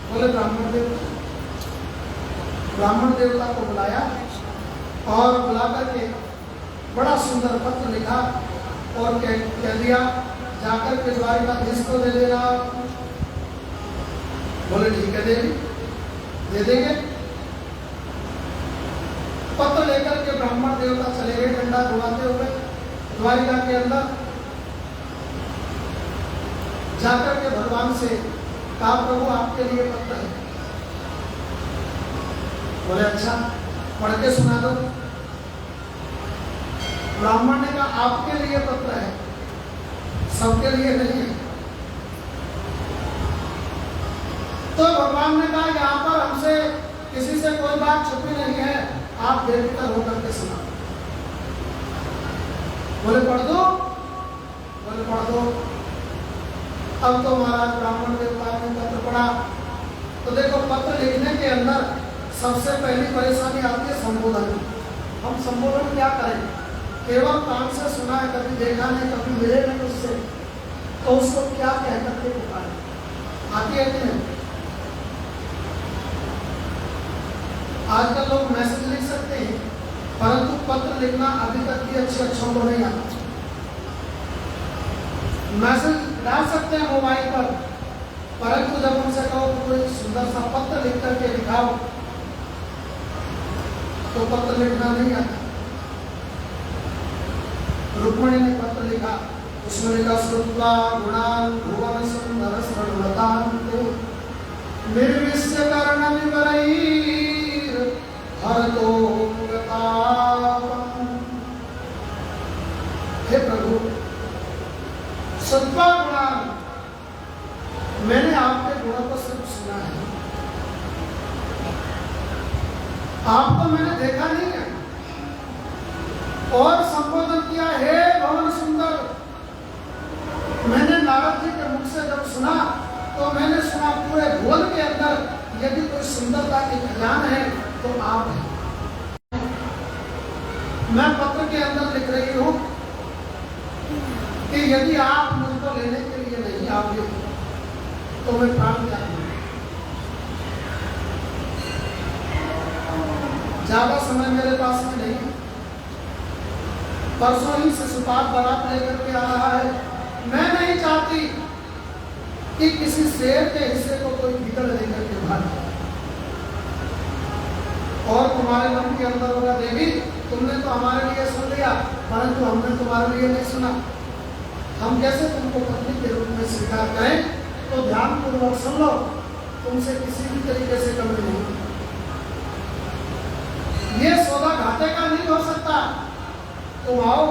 Speaker 1: बोले ब्राह्मण देवता। ब्राह्मण देवता को बुलाया और बुला करके बड़ा सुंदर पत्र लिखा और कह दिया जाकर के द्वारकाधीश को दे देना। बोले ठीक है दे देंगे। पत्र लेकर के ब्राह्मण देवता चले गए डंडा घुमाते हुए द्वारिका के अंदर। जाकर के भगवान से कहा प्रभु आपके लिए पत्र है। बोले अच्छा पढ़ के सुना दो। ब्राह्मण ने कहा आपके लिए पत्र है, सबके लिए नहीं है। तो भगवान ने कहा यहाँ पर हमसे किसी से कोई बात छुपी नहीं है, आप बेफिक्र होकर के सुना। बोले पढ़ दो। बोले पढ़ दो। अब तो महाराज ब्राह्मण देवता ने पत्र पढ़ा। तो देखो पत्र लिखने के अंदर सबसे पहली परेशानी आती है संबोधन। हम संबोधन क्या करें? केवल कान से सुना है, कभी देखा नहीं, कभी मिले नहीं उससे, तो उसको क्या कह करके पुकारे? आती है कि नहीं? आजकल लोग मैसेज लिख सकते हैं, परंतु पत्र लिखना अभी तक भी अच्छे अच्छों को नहीं आता। मैसेज डाल सकते हैं मोबाइल पर, परंतु जब उनसे कहो तो कोई सुंदर सा पत्र लिख करके दिखाओ तो पत्र लिखना नहीं आता। रुक्मिणी ने पत्र लिखा, उसमें लिखा श्रुत्वा गुणान् भुवन सुंदर स्वर्णवतान्ते निर्विश्य कर्ण विवरैर् हरतो गतापम्। हे प्रभु श्रुत्वा गुणान्, मैंने आपके गुणों को सिर्फ सुना है, आपको मैंने देखा नहीं है। और संबोधन किया हे भवन सुंदर। मैंने नारद जी के मुख से जब सुना तो मैंने सुना पूरे भुवन के अंदर यदि कोई सुंदरता की खजान है तो आप हैं। मैं पत्र के अंदर लिख रही हूं कि यदि आप मुझको लेने के लिए नहीं आओगे तो मैं प्राण त्याग दूंगा। ज्यादा समय मेरे पास में नहीं। परसों ही शिशुपाल बारात लेकर के आ रहा है। मैं नहीं चाहती कि किसी शेर के हिस्से को कोई भीतर लेकर के भाग जाए। और तुम्हारे मन के अंदर होगा देवी तुमने तो हमारे लिए सुन लिया, परंतु हमने तुम्हारे लिए नहीं सुना। हम कैसे तुमको पत्नी के रूप में स्वीकार करें? तो ध्यान पूर्वक सुन लो, तुमसे किसी भी तरीके से कमी नहीं। ये सौदा घाटे का नहीं हो सकता। तुम आओ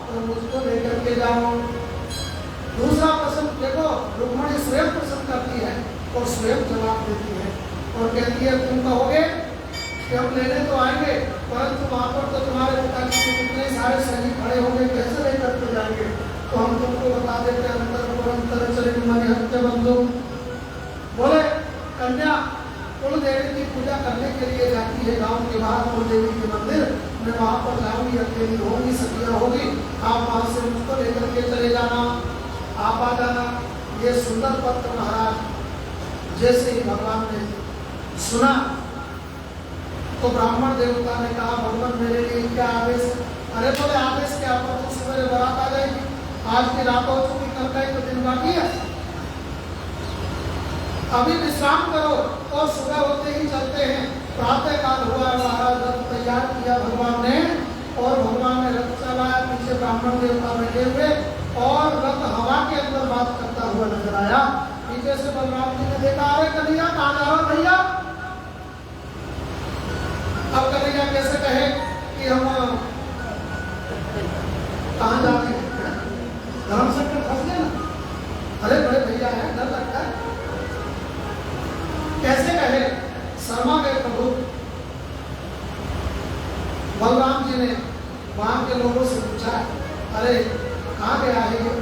Speaker 1: तो मुझको लेकर के जाओ। दूसरा प्रश्न देखो, रुक्मिणी स्वयं प्रश्न करती है और स्वयं जवाब देती है और कहती है तुम कहोगे कि हम लेने तो आएंगे, परंतु वहां पर तो तुम्हारे पिताजी के कितने सारे सैनिक खड़े होंगे, कैसे लेकर के जाएंगे? तो हम तुमको बता देते अंतर चले हत्या बंधु। बोले कन्या कुल देवी की पूजा करने के लिए जाती है गांव के बाहर कुल देवी के मंदिर, मैं वहां पर जाऊंगी, अकेली होगी, सतिया होगी, आप वहां से मुझको लेकर के चले जाना, आप आ जाना। ये सुंदर पत्र महाराज जैसे ही भगवान ने सुना तो ब्राह्मण देवता ने कहा भगवान मेरे लिए क्या आदेश? अरे बोले आदेश क्या, पर तो सवेरे बारात आ जाएगी, आज की रात हो चुकी, कल का ही तो दिन बाकी है, अभी विश्राम करो और सुबह होते ही चलते हैं। प्रातः काल हुआ, महाराज रथ तैयार किया भगवान ने और भगवान ने रथ चलाया, पीछे ब्राह्मण देवता बैठे हुए और रथ हवा के अंदर बात करता हुआ नजर आया। पीछे से बलराम जी ने देखा, अरे कन्हैया कहाँ जा रहा भैया? अब कन्हैया कैसे कहे कि हम कहाँ जा रहे हैं? धर्म संकट फंस गए ना। अरे बड़े भैया है, डर लगता है, कैसे कहे? शर्मा गए प्रभु। बलराम जी ने वहां के लोगों से पूछा, अरे कहाँ गया है ये,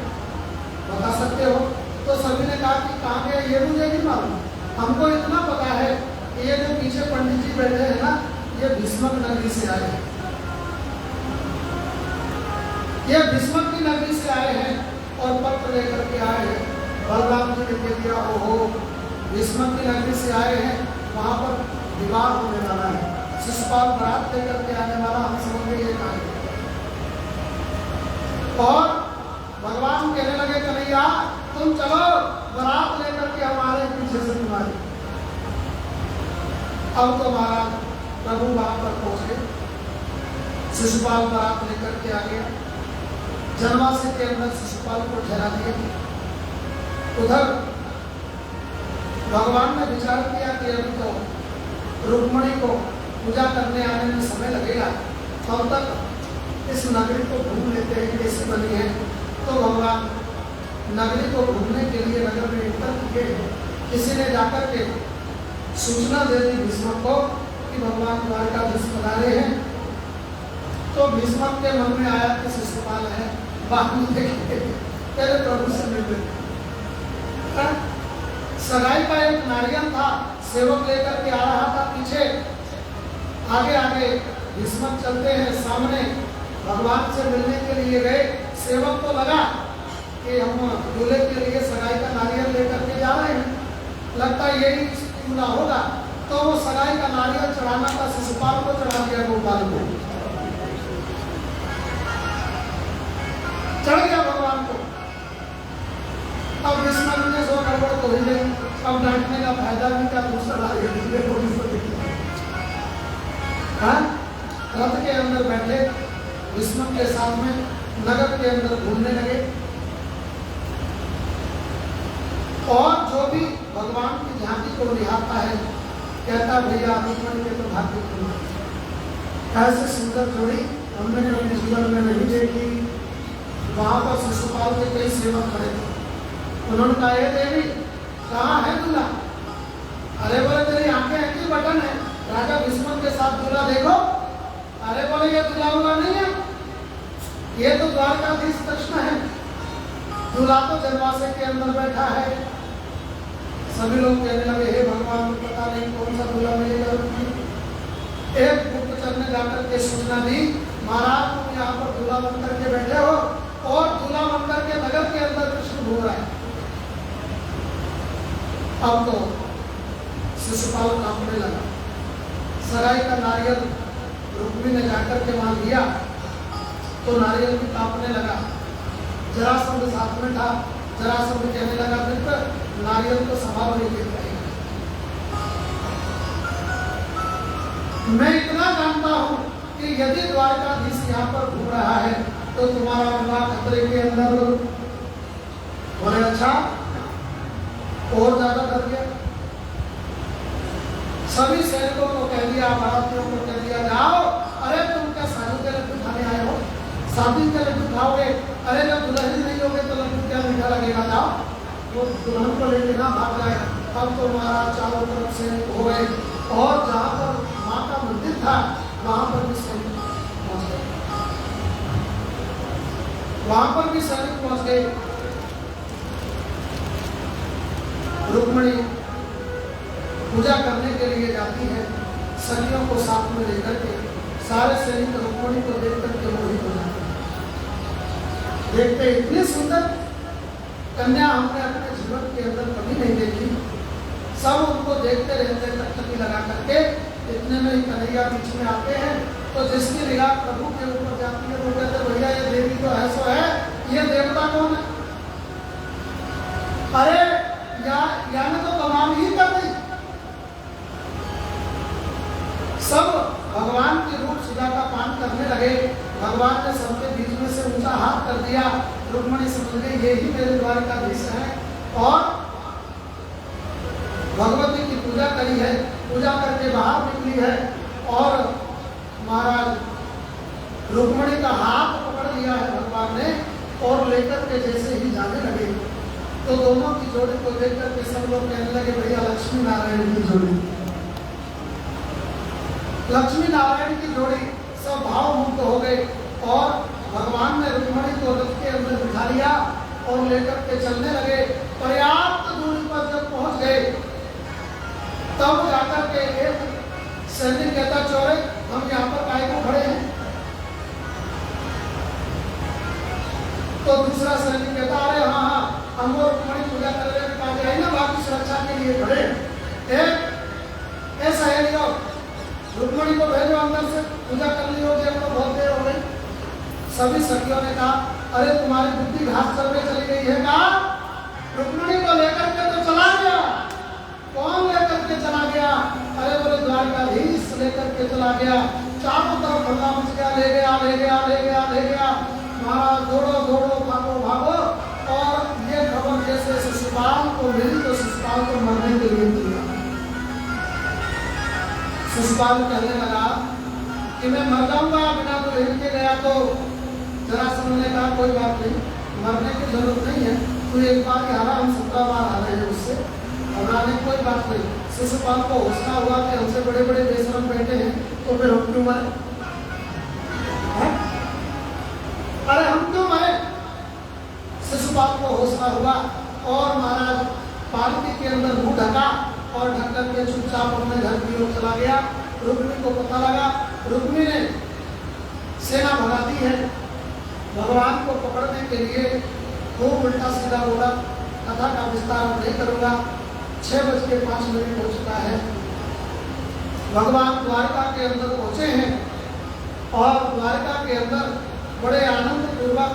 Speaker 1: बता सकते हो? तो सभी ने कहा कि कहाँ गया ये मुझे नहीं मालूम, हमको इतना पता है ये जो पीछे पंडित जी बैठे हैं ना, ये भीष्मक नगरी से आए हैं। ये भीष्मक की नगरी से आए हैं और पत्र लेकर के आए हैं। बलराम जी ने कह दिया, ओहो भीष्मक की नगरी से आए हैं, वहां पर विवाह होने वाला है, शिशुपाल बारात लेकर के आने वाला, हम समझ गए ये कहा। और भगवान कहने लगे, कन्हैया तुम चलो बारात लेकर के हमारे पीछे से तुम्हारी। अब तो महाराज प्रभु वहां पर पहुंचे, शिशुपाल बारात लेकर के आ गया, जनवासी के अंदर शिशुपाल को ठहरा दिया। उधर भगवान ने विचार किया कि अभी तो रुक्मणी को पूजा करने आने में समय लगेगा, तब तक इस नगरी को घूम लेते हैं कैसी बनी है। तो भगवान नगरी को घूमने के लिए नगर में इंटर किए। किसी ने जाकर के सूचना दे दी भीष्मक को कि भगवान द्वारकाधीश पधारे हैं। तो भीष्मक के मन में आया कि शिशुपाल है, बाद में देखेंगे, पहले प्रभु से मिल लेते। सगाई का एक नारियल था, सेवक लेकर के आ रहा था पीछे, आगे आगे भीष्मक चलते हैं, सामने भगवान से मिलने के लिए गए। सेवक को लगा कि हम दूल्हे के लिए सगाई का नारियल लेकर के जा रहे हैं, लगता है यही दूल्हा होगा। तो वो सगाई का नारियल चढ़ाना था, शिशुपाल को चढ़ा दिया, गोपाल को चढ़ गया भगवान को। अब भीष्मक ने सो गड़बड़ तो ही नहीं, अब डांटने का फायदा भी क्या, दूसरा नारियल रथ के अंदर बैठे भीष्मक के साथ में नगर के अंदर घूमने लगे। और जो भी भगवान की झांकी को निहारता है कहता, भैया रुक्मणी के तो भाग्य खुला, ऐसे सुंदर जोड़ी हमने कभी जीवन में नहीं देखी। वहां पर शिशुपाल के कई सेवक खड़े थे, उन्होंने कहा, हे देवी कहाँ है दूल्हा? अरे बोले तेरी आंखें ऐसी बटन है, राजा भीष्मक के साथ दूल्हा देखो। अरे बोले ये दूल्हा हुआ नहीं है, ये तो द्वारकाधीश कृष्ण है, दूल्हा तो जनवासे के अंदर बैठा है। सभी लोग कहने लगे, हे भगवान पता नहीं कौन सा दूल्हा मिलेगा। एक गुप्तचर ने जाकर के सूचना दी, महाराज तुम यहाँ पर दूल्हा बनकर के बैठे हो और दूल्हा बनकर के नगर के अंदर कृष्ण घूम रहा है। अब तो शिशुपाल कांपने लगा। सगाई का नारियल रुक्मिणी ने जाकर के वहां लिया तो नारियल भी कांपने लगा। जरासंध साथ में था, जरासंध कहने लगा, मित्र नारियल को संभाल नहीं दे पाएगा। मैं इतना जानता हूं कि यदि द्वारकाधीश यहाँ पर घूम रहा है तो तुम्हारा विवाह खतरे के अंदर हो। बोले अच्छा, और ज्यादा डर गया। सभी सैनिकों को कह दिया, भारतीयों को कह दिया, जाओ, अरे तुम क्या शादी के लड्डू खाने आए हो? शादी के लड्डू खाओगे? अरे जब दुल्हन नहीं होगे तो लड्डू क्या मीठा लगेगा, जाओ। वो दुल्हन को लेके ना भाग जाए। अब तो महाराज चारों तरफ सैनिक हो गए और जहाँ पर माँ का मंदिर था वहां पर भी सैनिक पहुंच गए, वहां पर भी सैनिक पहुंच गए। रुक्मणी पूजा करने के लिए जाती है, सखियों को साथ में लेकर के। सारे सैनिक रुक्मणी को देख करके मोहित हो जाते हैं। देखते इतनी सुंदर कन्या हमने अपने जीवन के अंदर कभी नहीं देखी। सब उनको देखते रहते, टकटकी लगा करके। इतने में ही कन्हैया बीच में आते हैं तो जिसकी निगाह प्रभु के ऊपर जाती है वो कहते, भैया ये देवी तो है सो है, ये देवता कौन है? अरे या ने तो कमाल ही कर दी। सब भगवान के रूप सुधा का पान करने लगे। भगवान ने सबके बीच में से ऊंचा हाथ कर दिया। रुक्मणी समझ गई ये ही मेरे द्वारकाधीश है और भगवती की पूजा करी है, पूजा करके बाहर निकली है और महाराज रुक्मणी का हाथ पकड़ लिया है भगवान ने और लेकर के जैसे ही जाने लगे तो दोनों की जोड़ी को देख करके सब लोग कहने लगे, भैया लक्ष्मी नारायण की जोड़ी, लक्ष्मी नारायण की जोड़ी। सब भाव मुक्त हो गए और भगवान ने रुक्मणी को रथ के अंदर बिठा लिया और लेकर के चलने लगे। पर्याप्त दूरी पर जब पहुंच गए तब जाकर के एक सैनिक कहता चोरे हम यहाँ पर काय को खड़े हैं। तो दूसरा सैनिक कहता अरे हाँ हाँ हम वो रुक्मणी पूजा कर रहे कहा जाए ना बाकी सुरक्षा के लिए खड़े। ऐसा है नहीं रुक्मणी को भेजो अंदर से पूजा कर ली होगी हमको बहुत देर हो गई। सभी सखियों ने कहा अरे तुम्हारी बुद्धि घास चलने चली गई है। कहा रुक्मणी को लेकर के तो चला गया। कौन लेकर के चला गया? अरे बोले द्वारकाधीश लेकर के चला गया। चारों तरफ हल्ला मच गया, ले गया ले गया ले गया ले गया। महाराज दौड़ो दौड़ो भागो भागो। और ये खबर जैसे शिशुपाल को मिली तो शिशुपाल को मरने के लिए मिला। शिशुपाल कहने लगा कि मैं मर जाऊंगा बिना तो लेके गया। तो जरासंध ने कहा कोई बात नहीं, मरने की जरूरत नहीं है, तू एक बार ही हारा, हम 17 बार आ रहे हैं उससे, घबराने की कोई बात नहीं। शिशुपाल को हौसला हुआ कि हमसे बड़े बड़े बेशरम बैठे हैं तो फिर हम क्यों मरे? अरे हम क्यों मरे? शिशुपाल को हौसला हुआ और महाराज पालकी के अंदर मुंह ढका और ढक कर के चुपचाप अपने घर की ओर चला गया। रुक्मिणी को पता लगा, रुक्मिणी ने सेना भगा दी है। भगवान को पकड़ने के लिए खूब उल्टा सीधा बोला। कथा का विस्तार नहीं करूंगा, 6:05 हो चुका है। भगवान द्वारका के अंदर पहुंचे हैं और द्वारका के अंदर बड़े आनंद पूर्वक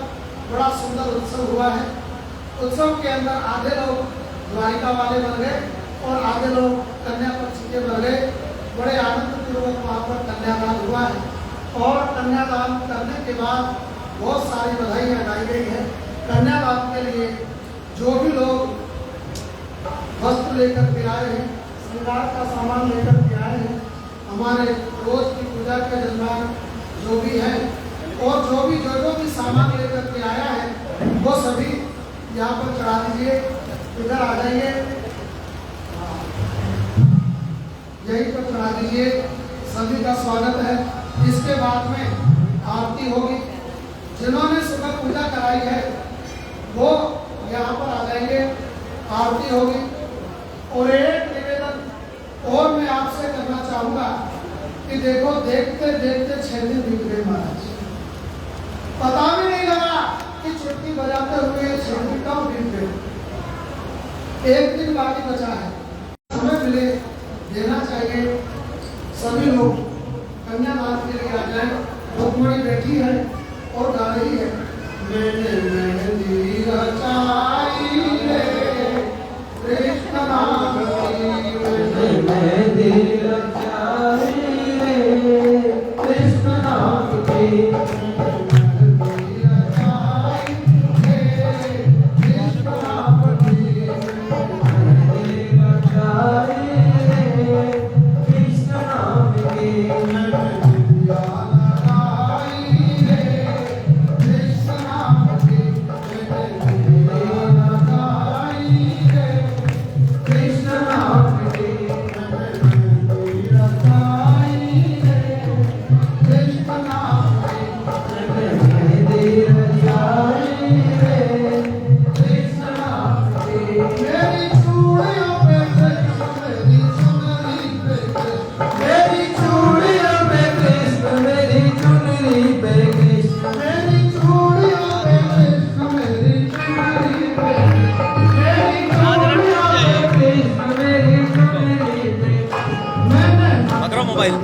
Speaker 1: बड़ा सुंदर उत्सव हुआ है। उत्सव के अंदर आधे लोग द्वारिका वाले बन गए और आधे लोग कन्या पक्ष के बन गए। बड़े आनंद पूर्वक वहाँ पर कन्यादान हुआ है और कन्यादान करने के बाद बहुत सारी बधाइयाँ गाई गई है। कन्यादान के लिए जो भी लोग वस्त्र लेकर के आए हैं, श्रृंगार का सामान लेकर के आए हैं, हमारे रोज की पूजा के जजमान जो भी है और जो भी सामान लेकर के आया है वो सभी यहाँ पर चढ़ा दीजिए। इधर आ जाइए, यहीं पर चढ़ा दीजिए। सभी का स्वागत है। इसके बाद में आरती होगी। जिन्होंने सुबह पूजा कराई है वो यहाँ पर आ जाएंगे, आरती होगी। और एक निवेदन और मैं आपसे करना चाहूंगा कि देखो देखते देखते 6 दिन बीत गए महाराज, पता भी नहीं लगा कि चुटकी बजाते हुए 6 दिन कब बीत गए। एक दिन बाकी बचा है, समय मिले देना चाहिए। सभी लोग कन्यादान के लिए आ जाए। रुक्मिणी बैठी है और गा रही है, मैंने मेहंदी रचाई रे कृष्ण नाम की, मैंने मेहंदी रचाई रे कृष्ण नाम की।
Speaker 3: मोबाइल